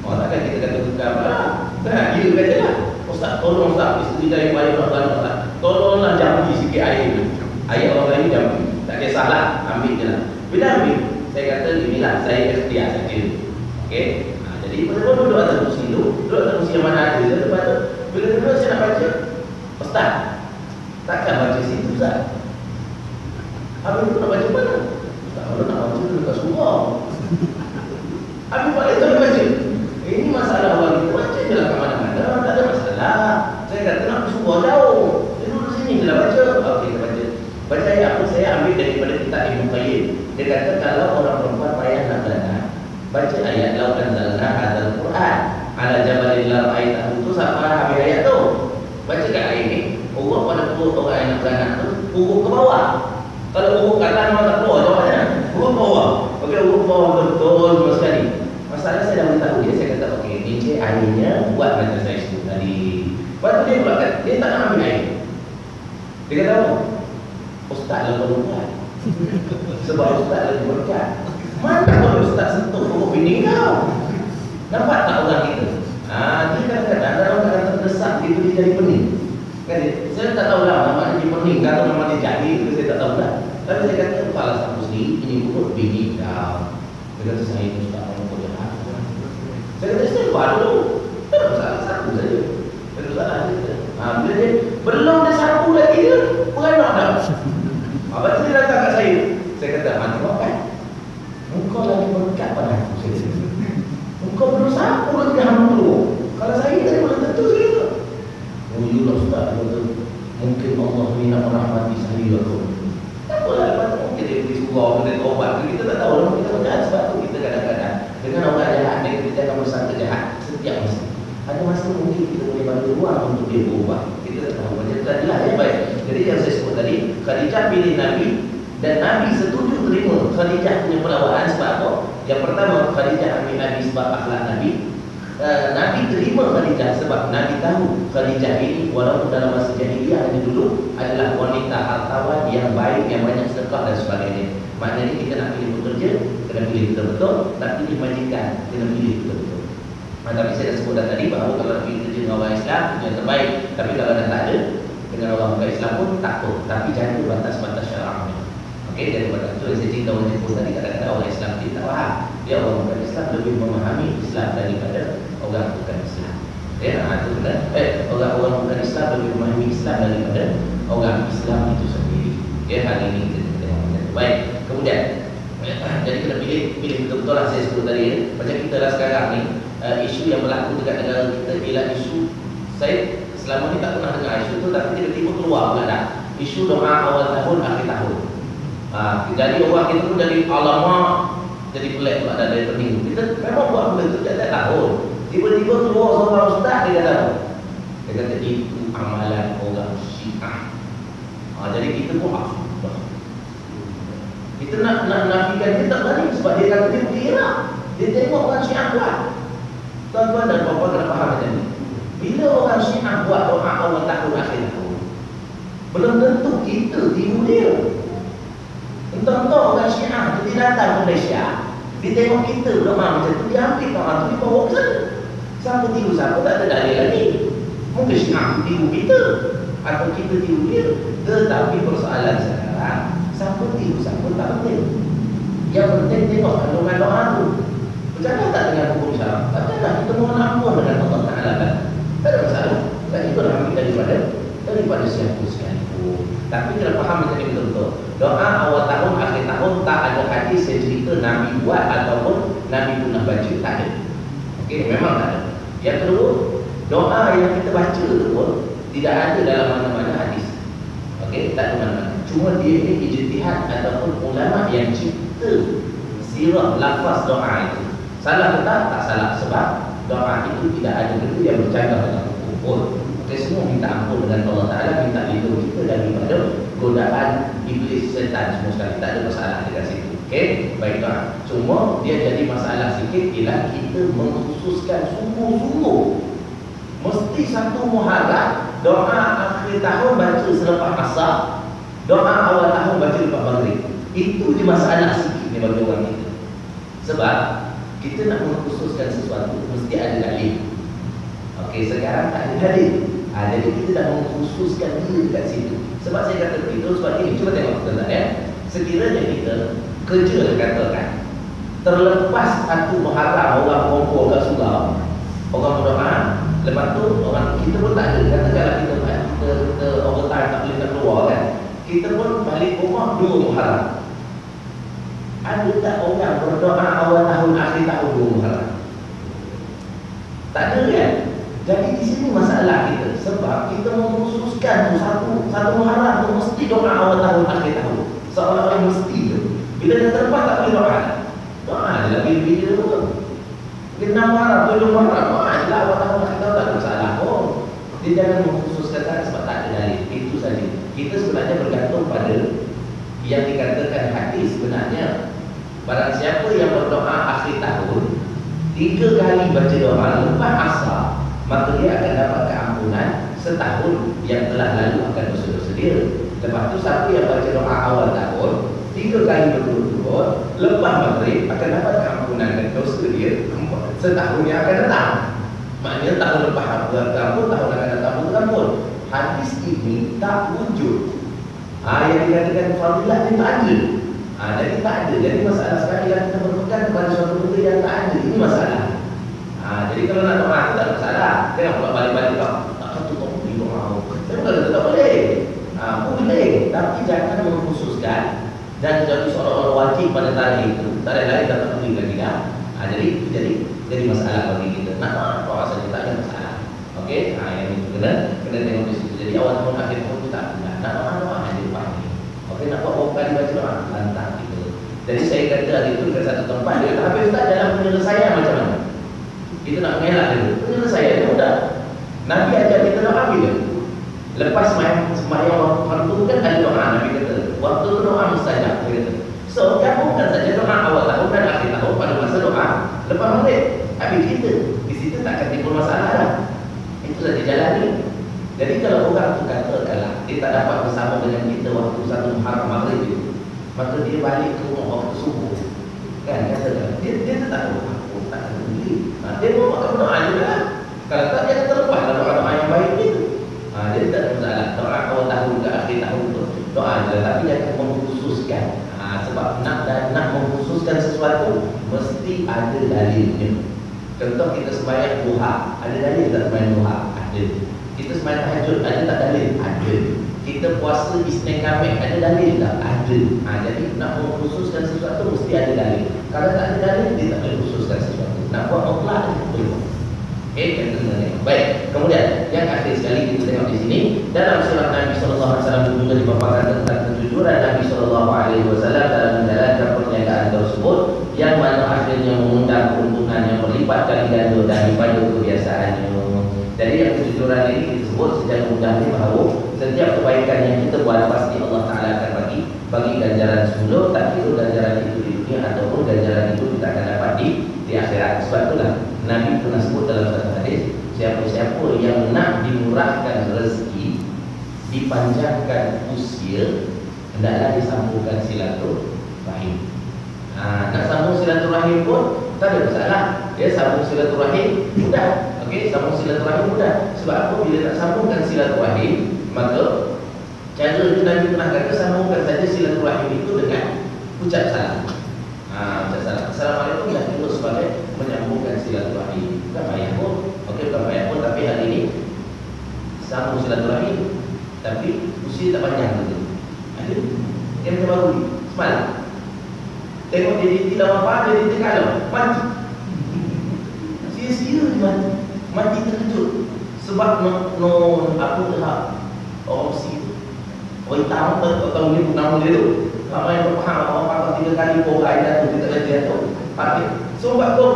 Takkan kita kata tukar lah. Dia kata lah, ustaz tolong ustaz, isteri dari payah nak beranak ustaz. Tolonglah jampi sikit air tu. Air orang lain jampi. Tak kisahlah, ambil je lah. Bila ambil, saya kata inilah saya ikhtiar saja. Okey. Jadi pada duduk atas kursi tu, duduk atas kursi yang mana ada. Lepas tu, bila kedua saya nak baca, ustaz, takkan baca situ ustaz. Habis tu nak baca mana? Ustaz, kalau nak baca tu dekat surau. Habis balik tu nak baca. Ini masalah awal kita baca je lah kat mana-mana. Tak ada masalah. Saya kata nak ke surau jauh. Dia duduk sini je lah baca. Okey, kita baca. Baca ayat apa saya ambil daripada kitab Ibn Qayyim. Dia kata kalau orang perempuan payah nak beranak, baca ayat lau anzalna hadzal Quran ala jabalin la ra'aitahu. Tu siapa habis ayat tu? Baca kat ayat ni, urut pada perut orang yang nak beranak tu, urut ke bawah. Kalau urut kat atas memang tak keluar jawabnya. Urut ke bawah. Okey, urut ke bawah betul semua sekali. Masalah saya dah beritahu dia, saya kata okey, ni cik airnya buat macam saya sebut tadi. Lepas tu dia pula kata, dia tak nak ambil air. Dia kata apa? Ustaz lah perlu buat. Sebab ustaz lagi berkat. Mana kalau ustaz sentuh perut bini kau? Nampak tak orang kita? Dia kadang-kadang dalam keadaan terdesak dia boleh jadi pening. Kan dia? Saya tak tahulah nama dia pening atau nama dia jadi, saya tak tahulah. Tapi saya kata kepala satu sendiri, ini perut bini kau. Dia kata saya itu ustaz orang kau jahat. Saya kata saya buat dulu. Tak ada masalah, sapu saja. Tak ada masalah. Bila dia belum dia sapu lagi dia beranak dah. Abang dia datang kat saya kata, tengok kan? Engkau lagi berdekat pada aku, saya kata. Engkau belum sapu lagi dah dulu. Kalau saya tadi boleh tentu saya kata. Oh ya ustaz, kata, mungkin Allah ni nak merahmati saya tu. Tak apalah, lepas tu mungkin dia pergi surau, dia taubat. Kita tak tahu, kita berjahat sebab tu kita kadang-kadang dengan orang jahat, kita akan bersangka jahat setiap masa. Ada masa mungkin kita boleh bagi ruang untuk dia berubah. Kita tak tahu macam tadi lah, ya baik. Jadi yang saya sebut tadi, Khadijah pilih Nabi dan Nabi setuju terima Khadijah punya perlawanan sebab apa? Yang pertama, Khadijah ambil Nabi sebab akhlak Nabi. Nabi terima Khadijah sebab Nabi tahu Khadijah ini walaupun dalam masa jahiliyah ini dulu adalah wanita hartawan yang baik, yang banyak sedekah dan sebagainya. Maknanya kita nak pilih bekerja, kena pilih betul-betul. Tak pilih majikan, kena pilih betul-betul. Tapi saya dah sebut dah tadi bahawa kalau nak pilih kerja dengan orang Islam, yang terbaik. Tapi kalau dah tak ada dengan orang bukan Islam pun tak apa. Tapi jaga batas-batas syaraknya. Okey, jadi pada itu saya cerita orang Jepun tadi, kadang-kadang orang Islam tidak faham. Dia orang bukan Islam lebih memahami Islam daripada orang bukan Islam. Ya, itu benar. Orang bukan Islam lebih memahami Islam daripada orang Islam itu sendiri. Ya, hari ini kita tengok macam itu. Baik, kemudian jadi kena pilih betul-betul lah saya sebut tadi ya. Macam kita lah sekarang ni, isu yang berlaku dekat negara kita ialah isu, saya selama ni tak pernah dengar isu tu, tapi tiba-tiba keluar pula dah isu doa awal tahun, akhir tahun. Jadi orang kita pun jadi alamak, jadi pelik pula ada dari pening. Kita memang buat benda tu tiap-tiap tahun. Tiba-tiba keluar seorang ustaz, dia kata apa? Dia kata itu amalan orang Syiah. Jadi kita pun kita nak nafikan dia tak berani sebab dia kata dia pergi Iraq. Dia tengok orang Syiah buat. Tuan-tuan dan puan-puan kena faham macam ni. Bila orang Syiah buat doa awal tahun, akhir tahun, belum tentu kita tiru dia. Entah-entah orang Syiah tu dia datang ke Malaysia, dia tengok kita doa macam tu, dia ambil doa tu, dia bawa ke sana. Siapa tiru siapa tak ada dalil lagi. Mungkin Syiah tiru kita atau kita tiru dia. Tetapi persoalan sekarang, siapa tiru siapa tak penting. Yang penting tengok kandungan doa tu. Bercakap tak dengan hukum syarak? Tak ada, kita mohon ampun dengan Allah Ta'ala kan? Tak ada masalah. Dan itu dibaca, tak ada. Okey, memang tak ada. Yang kedua, doa yang kita baca tu pun tidak ada dalam mana-mana hadis. Okey, tak ada mana-mana. Cuma dia ni ijtihad ataupun ulama yang cipta sirah lafaz doa itu. Salah ke tak salah, sebab doa itu tidak ada benda yang bercanggah dengan hukum. Okey, semua minta ampun dengan Allah Ta'ala, minta lindung kita daripada godaan iblis, setan, semua sekali. Tak ada masalah dekat situ. Okey, baik doa. Cuma dia jadi masalah sikit ialah kita mengkhususkan sungguh-sungguh mesti satu Muharram doa akhir tahun baca selepas asar, doa awal tahun baca lepas maghrib. Itu je masalah sikit ni bagi orang kita. Sebab kita nak mengkhususkan sesuatu mesti ada dalil. Okey, sekarang tak ada dalil. Jadi kita dah mengkhususkan dia dekat situ. Sebab saya kata begitu sebab ini, cuba tengok tuan-tuan ya. Sekiranya kita kerja katakan terlepas satu Muharram orang kumpul kat surau, orang berdoa, lepas tu orang kita pun tak ada. Katakanlah kita overtime tak boleh nak keluar kan, kita pun balik rumah 2 Muharram. Ada tak orang berdoa awal tahun akhir tahun 2 Muharram? Tak ada kan? Jadi di sini masalah kita, sebab kita mengkhususkan satu Muharram tu mesti doa awal tahun akhir tahun, seolah-olah mesti tu. Bila dah terlepas tak boleh doa. Doa je lah bila-bila tu. 6 Muharram, 7 Muharram, doa je lah awal tahun akhir tahun, tak ada masalah pun. Dia jangan mengkhususkan sebab tak ada dalil. Itu saja. Kita sebenarnya bergantung pada yang dikatakan hadis. Sebenarnya barang siapa yang berdoa akhir tahun 3 kali baca doa lepas asar, maka dia akan dapat keampunan setahun yang telah lalu akan dosa-dosa dia. Lepas tu siapa yang baca doa awal tahun 3 kali berturut-turut lepas maghrib akan dapat keampunan dan dosa dia setahun yang akan datang. Maknanya tahun lepas terampun, tahun akan datang pun terampun. Hadis ini tak wujud. Yang dikatakan fadilah ni tak ada. Jadi tak ada. Jadi masalah sekarang ialah kita berpegang kepada suatu benda yang tak ada. Ini masalah. Jadi kalau nak doa itu tak ada masalah. Jangan pula balik-balik tak kata tak boleh doa. Tapi kalau tak boleh, boleh. Tapi jangan mengkhususkan dan jadi seolah-olah wajib pada tarikh itu. Tarikh lain tak boleh lagi dah. Jadi masalah bagi kita. Nak doa saja tak ada masalah. Okey, yang itu kena tengok di situ. Jadi awal tahun akhir tahun kita nak doa aja pagi. Okey, nak buat berapa kali baca doa lantang gitu. Jadi saya kata hari itu dekat satu tempat dia kata, "Habis tak dalam penyelesaian macam mana?" Kita nak mengelak dia. Penyelesaian dia mudah. Nabi ajar kita doa bila? Lepas sembahyang waktu fardu kan ada doa. Nabi kata, waktu tu doa mustajab. Dia kata. So, gabungkan saja doa awal tahun dan akhir tahun pada masa doa lepas maghrib. Habis kita di situ takkan timbul masalah dah. Itu saja jalan ni. Jadi kalau orang tu katakanlah dia tak dapat bersama dengan kita waktu satu Muharram maghrib itu, maka dia balik ke rumah waktu subuh. Kan katakan dia tak tahu aku tak boleh. Dia mau makan doa je lah. Kalau tak dia akan terlepas lah doa-doa yang baik itu. Jadi tak ada masalah. Doa awal tahun ke akhir tahun tu doa je lah. Tapi dia akan mengkhususkan. Sebab nak mengkhususkan sesuatu mesti ada dalilnya. Contoh kita sembahyang duha, ada dalil tak sembahyang duha? Ada. Kita sembahyang tahajud, ada tak dalil? Ada. Kita puasa Isnin Khamis, ada dalil tak? Ada. Jadi nak mengkhususkan sesuatu mesti ada dalil. Kalau tak ada dalil, dia tak boleh khususkan sesuatu. Nak buat mutlak, dia tak boleh. Okey, yang kena. Baik. Kemudian yang akhir sekali kita tengok di sini dalam surah Nabi sallallahu alaihi wasallam juga dipaparkan tentang kejujuran Nabi sallallahu alaihi wasallam dalam menjalankan pernyataan tersebut yang mana akhirnya mengundang keuntungan yang berlipat kali ganda daripada kebiasaannya. Jadi yang kejujuran ini disebut secara mudahnya bahawa setiap kebaikan yang kita buat pasti Allah Taala akan bagi ganjaran semula, tak kira ganjaran itu di dunia ataupun ganjaran itu kita akan dapat di akhirat. Sebab itulah Nabi pernah sebut dalam satu hadis, siapa-siapa yang nak dimurahkan rezeki, dipanjangkan usia, hendaklah disambungkan silaturahim. Nak sambung silaturahim pun tak ada masalah. Dia sambung silaturahim mudah. Okey, sambung silaturahim mudah. Sebab apa? Bila nak sambungkan silaturahim, maka cara Nabi pernah kata sambungkan saja silaturahim itu dengan ucap salam. Ucap salam. Assalamualaikum dah cukup sebagai menyambungkan silaturahim. Bukan payah pun. Okey, bukan payah pun. Tapi hari ini sambung silaturahim, tapi usia tak panjang betul. Ada yang terbaru ni semalam. Tengok dia di dalam apa, dia di tengah mati. sia mati terkejut sebab apa tu hak orang Mesir tu. Orang hitam kalau ni nama dia tu. Ramai yang berfaham orang pakai 3 kali pokai jatuh, dia tak ada jatuh. Sumbat tu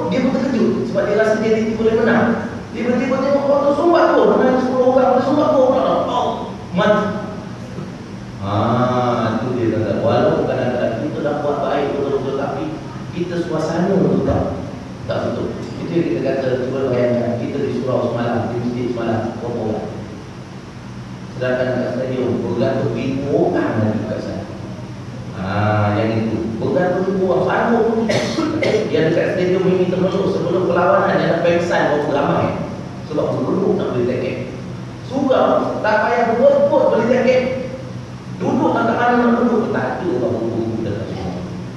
dia pun terkejut sebab dia rasa dia tiba boleh menang. Dia tiba-tiba tengok orang tu sumbat tu, ramai 10 orang boleh sumbat tu orang. Oh, mati. Itu dia kata, walaupun kadang-kadang kita dah buat baik betul-betul tapi kita suasana tu tak betul. Itu yang kita kata, cuba bayangkan kita di surau semalam, di masjid semalam, berapa orang? Sedangkan kat stadium bergantung ribu orang lagi kat sana. Yang itu bergantung ribu orang sama pun. Dia dekat stadium ini termeluk sebelum perlawanan dia nak pengsan orang ramai. Sebab duduk nak beli tiket. Surau tak payah berebut beli tiket. Duduk angkat mana nak duduk tak ada orang buru-buru dekat semua.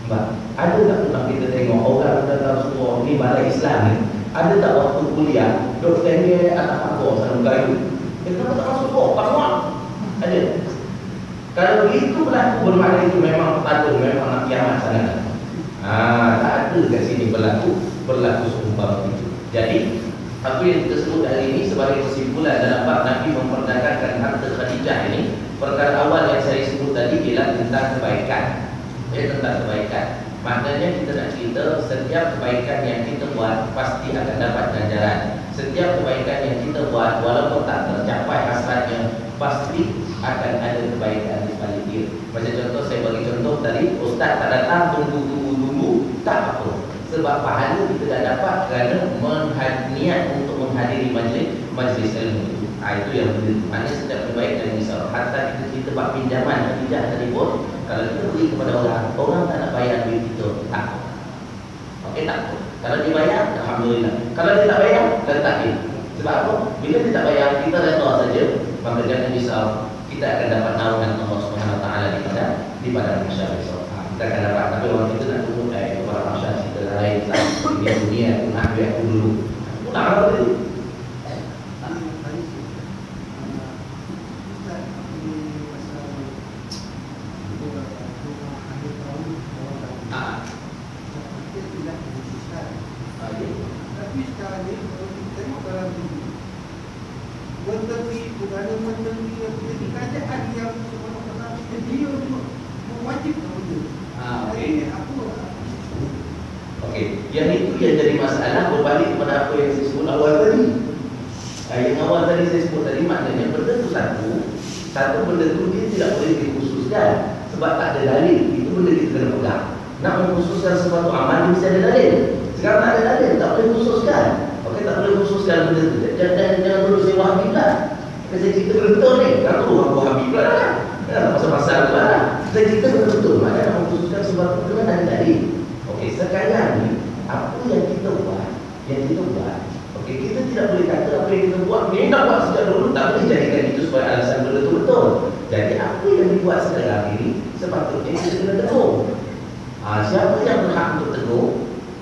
Sebab ada tak pernah kita tengok orang dalam semua ni balai Islam ni, ada tak waktu kuliah Dr. ni anak fakor sana kayu. Kenapa tak masuk kok? Tak muat. Ada. Kalau begitu berlaku bermakna itu memang petadung, memang nak kiamat sana. Tak ada kat sini berlaku seumpama itu. Jadi apa yang kita sebut hari ini sebagai kesimpulan dalam bab Nabi memperdagangkan harta Khadijah ini, perkara awal yang saya sebut tadi ialah tentang kebaikan. Tentang kebaikan. Maknanya kita nak cerita setiap kebaikan yang kita buat pasti akan dapat ganjaran. Setiap kebaikan yang kita buat walaupun tak tercapai hasratnya pasti akan ada kebaikan di sebalik dia. Macam contoh saya bagi contoh tadi, ustaz tak datang tunggu tak apa. Sebab pahala kita dah dapat kerana niat untuk menghadiri majlis ilmu itu. Itu yang betul. Maknanya setiap kebaikan yang misal harta kita buat pinjaman Khadijah tadi pun, kalau kita beri kepada orang tak nak bayar duit kita, tak. Okey tak? Kalau dia bayar, alhamdulillah. Kalau dia tak bayar, letak dia. Sebab apa? Bila dia tak bayar, kita redha saja, maka jangan risau, kita akan dapat naungan Allah Subhanahu Wa Taala di padang mahsyar besok. Kita akan dapat, tapi orang kita nak tunggu padang mahsyar kita lain lah. Ini dunia aku nak ambil aku dulu. Aku nak apa tadi? Yang itu yang jadi masalah berbalik kepada apa yang saya sebut awal tadi. Yang awal tadi saya sebut tadi maknanya benda itu satu benda itu dia tidak boleh dikhususkan sebab tak ada dalil. Itu benda kita kena pegang. Nak mengkhususkan sesuatu amal mesti ada dalil. Sekarang tak ada dalil, tak boleh khususkan. Okey, tak boleh khususkan benda itu. Jangan dulu saya Wahabi lah. Saya cerita betul ni. Kalau tu orang Wahabi pula lah. Tak pasal-pasal pula lah. Saya cerita betul. Maknanya nak mengkhususkan sesuatu itu kan ada dalil. Okey, sekarang ni apa yang kita buat, okey, kita tidak boleh kata apa yang kita buat ni nak buat sejak dulu, tak boleh jadikan itu sebagai alasan betul-betul. Jadi apa yang dibuat sekarang ini sepatutnya kita kena tegur. Siapa yang berhak untuk tegur?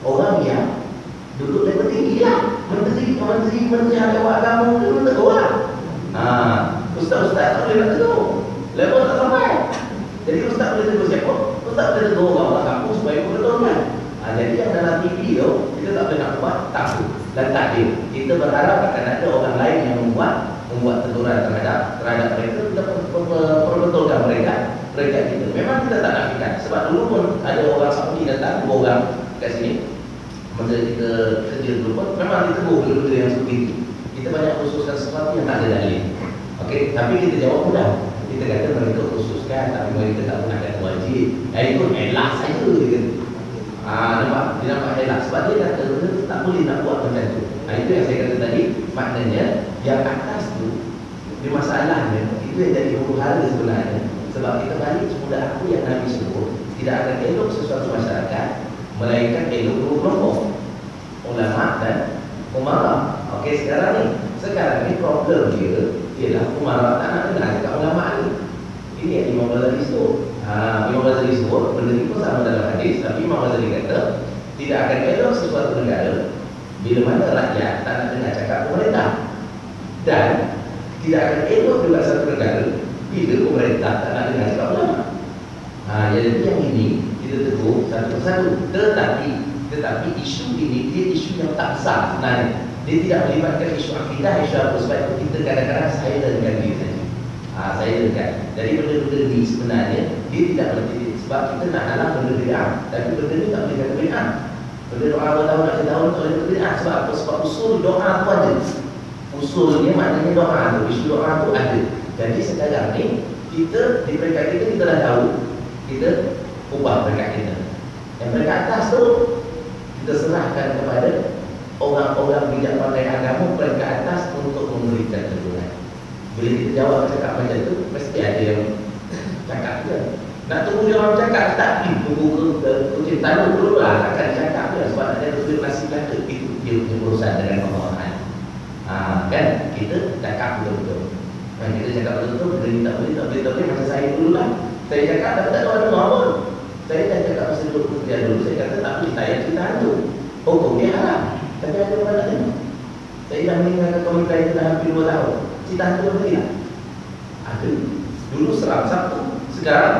Orang yang duduk level tinggi lah. Menteri agama agama itu tegur lah. Ustaz-ustaz tak boleh nak tegur, level tak sampai. Jadi ustaz boleh tegur siapa? Ustaz boleh tegur orang kampung supaya betul-betul. Jadi yang dalam TV tu kita tak boleh nak buat, tak apa, letak dia. Kita berharap akan ada orang lain yang membuat teguran terhadap mereka. Kita perbetulkan mereka kita. Memang kita tak nafikan. Sebab dulu pun ada orang Saudi datang, 2 orang kat sini, masa kita kerja dulu pun memang kita tegur benda-benda yang seperti itu. Kita banyak khususkan sesuatu yang tak ada dalil. Okey, tapi kita jawab mudah. Kita kata mereka khususkan tapi mereka tak pernah kata wajib. Itu elak saja dia. Dia nampak elak sebab dia kata tak boleh nak buat macam tu. Itu yang saya kata tadi, maknanya yang atas tu dia masalahnya itu yang jadi huru hara sebenarnya. Sebab kita balik semula apa yang Nabi sebut, tidak akan elok sesuatu masyarakat melainkan elok 2 kelompok, ulama dan umara. Okey, sekarang ni problem dia ialah umara tak nak dengar dekat ulama ni. Ini yang Imam Ghazali sebut. Imam Ghazali sebut benda itu sama dalam hadis, tapi Imam Ghazali kata tidak akan elok sesuatu negara bila mana rakyat tak nak dengar cakap pemerintah, dan tidak akan elok juga satu negara bila pemerintah tak nak dengar cakap ulama. Jadi yang ini kita tegur satu persatu. Tetapi Tetapi isu ini dia isu yang tak besar sebenarnya. Dia tidak melibatkan isu akidah, isu apa. Sebab itu kita kadang-kadang saya dengan dia saja. Saya dekat. Jadi benda-benda ini sebenarnya dia tidak berarti sebab kita nak halang benda bid'ah. Tapi benda ni tak boleh kata bid'ah. Benda doa bertahun akhir tahun tak boleh kata bid'ah. Sebab apa? Sebab usul doa tu ada. Usulnya maknanya doa tu, isu doa tu ada. Jadi sekarang ni kita di peringkat kita dah tahu, kita ubah peringkat kita. Yang peringkat atas tu kita serahkan kepada orang-orang bijak pandai agama peringkat atas untuk memberikan teguran. Bila kita jawab cakap macam tu, mesti ada yang cakap juga. Nak tunggu dia orang cakap, tak tunggu ke tanda dulu lah, takkan cakap dia. Sebab ada tu nasib belaka, itu dia punya urusan dengan Allah. Kan kita cakap betul-betul. Kita cakap betul-betul, benda ni tak boleh, macam saya dulu lah. Saya cakap tapi tak tahu ada apa. Saya dah cakap pasal dulu kerja dulu. Saya kata tak boleh, saya cerita hantu. Oh, dia haram. Tapi ada orang tak tengok. Saya dah meninggalkan komunitas itu dah hampir 2 tahun. Cerita hantu lagi lah. Ada. Dulu seram Sabtu, sekarang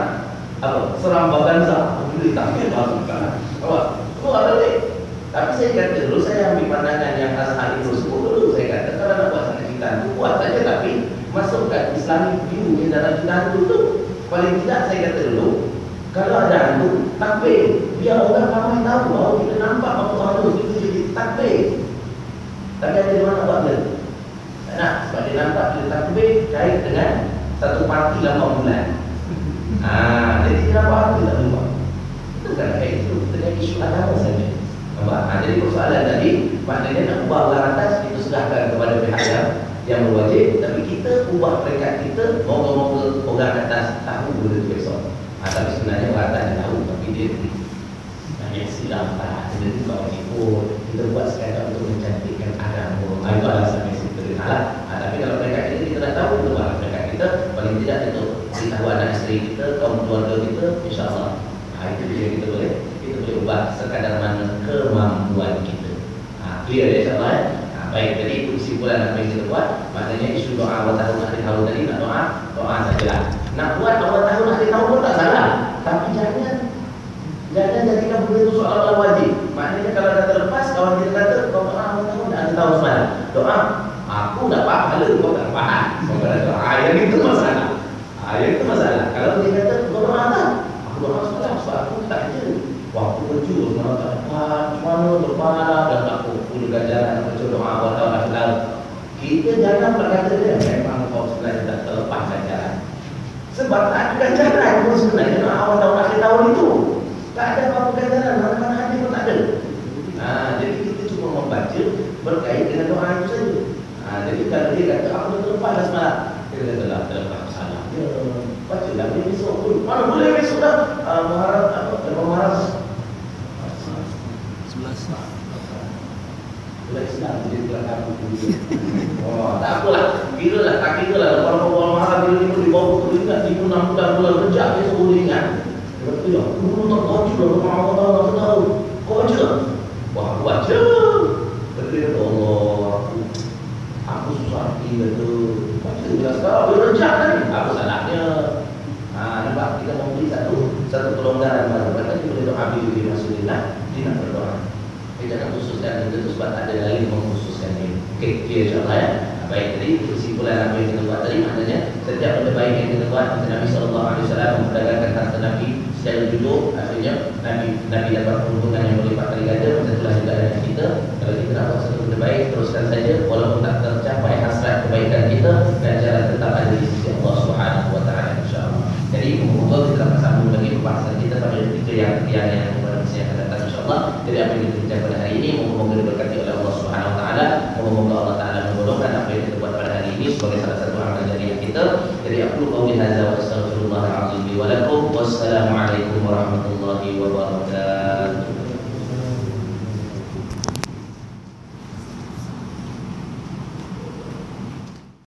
apa? Seram Baganza. Boleh tak boleh baru kan? Awak, ada lagi. Tapi saya kata dulu, saya ambil pandangan yang Azhar itu sebut dulu. Saya kata kalau nak buat sangat cerita hantu, buat saja, tapi masukkan Islamic view di dalam cerita hantu tu. Paling tidak saya kata dulu, kalau ada hantu, takbir. Biar orang ramai tahu bahawa kita nampak waktu hantu itu jadi takbir. Tapi ada orang nak buat benda. Tak nak, sebab dia nampak kita takbir kait dengan satu parti 8 bulan. Jadi dia nampak hantu tak boleh buat. Itu kan kait itu, kita kait isu agama saja. Jadi persoalan tadi, maknanya nak ubah orang atas, itu serahkan kepada pihak yang berwajib. Tapi kita ubah peringkat kita, moga-moga orang atas tahu benda itu besok. Tapi sebenarnya orang atas dia tahu, tapi dia yang silap lah. Benda itu kalau kita buat sekadar untuk mencantikkan agama. Itu alasan yang sederhana lah. Tapi kalau peringkat kita dah tahu, kita ubah peringkat kita. Paling tidak untuk beritahu anak isteri kita, kaum keluarga kita, insyaAllah. Itu dia kita boleh ubah sekadar mana kemampuan kita. Clear ya insyaAllah. Baik, jadi itu kesimpulan apa yang kita buat. Maknanya isu doa awal tahun akhir tahun tadi, nak doa sajalah. Nak buat awal tahun akhir tahun pun tak salah. Tapi jangan jadikan benda itu soal wajib. Maknanya kalau dah terlepas, kawan kita kata kau doa awal tahun dah akhir tahun semalam. Doa, aku dah pahala, kau tak faham. Yang itu masalah. Yang itu masalah. Kalau dia kata kau doa tak, aku doa semalam sebab aku tak kerja. Waktu kerja semalam tak dapat, mana berpahala dan aku punya ganjaran kerja doa awal tahun akhir tahun. Kita jangan berkata dia memang kau sebenarnya tak terlepas ganjaran. Sebab tak ada ganjaran pun sebenarnya doa awal tahun akhir tahun itu. Tak ada apa-apa ganjaran, mana-mana hati pun tak ada. Jadi kita cuma membaca berkait dengan doa itu saja. Jadi kalau dia kata aku dah terlepas dah semalam, kita kata lah terlepas salah. Baca lah boleh besok pun. Mana boleh besok dah. Muharram 11 Islam dia telah aku dulu. Tak apalah. Kira lah, tak kira lah. Kalau Muharram bila ni pun dibawa ke ingat 5-6 bulan kerja besok boleh ingat. Dia kata ya, aku tak baca lah. Aku tahu. Kau baca? Wah, aku baca. Dia kata Allah, aku susah hati kata. Baca je lah sekarang. Dia rejak kan? Apa salahnya? Nampak kita memberi satu pelonggaran baru. Bahkan kita boleh doa bila dia Rasulullah, dia nak berdoa. Kita jangan khususkan benda itu sebab tak ada lagi mengkhususkan dia. Okey, insyaAllah ya. Baik, jadi kesimpulan apa yang kita buat tadi, maknanya setiap benda baik yang kita buat, Nabi SAW memperdagangkan harta Nabi secara jujur. Akhirnya Nabi dapat keuntungan yang berlipat kali ganda. Macam itulah juga dengan kita. Kalau kita nak buat satu benda baik, teruskan saja. Walaupun tak tercapai hasrat kebaikan kita, dan jalan tetap ada di sisi Allah Subhanahu Wa Taala, insyaAllah. Jadi moga kita dapat sambung lagi pembahasan kita pada ketika yang akan datang, insyaAllah. Jadi apa yang kita bincang pada hari ini, moga-moga diberkati oleh Allah Subhanahu Wa Taala. Moga-moga Allah Taala menggolongkan apa yang kita buat pada hari ini sebagai salah satu amal jariah kita. Jadi aku qauli hadza wa astaghfirullahal azim wa lakum. Wassalamualaikum warahmatullahi wabarakatuh.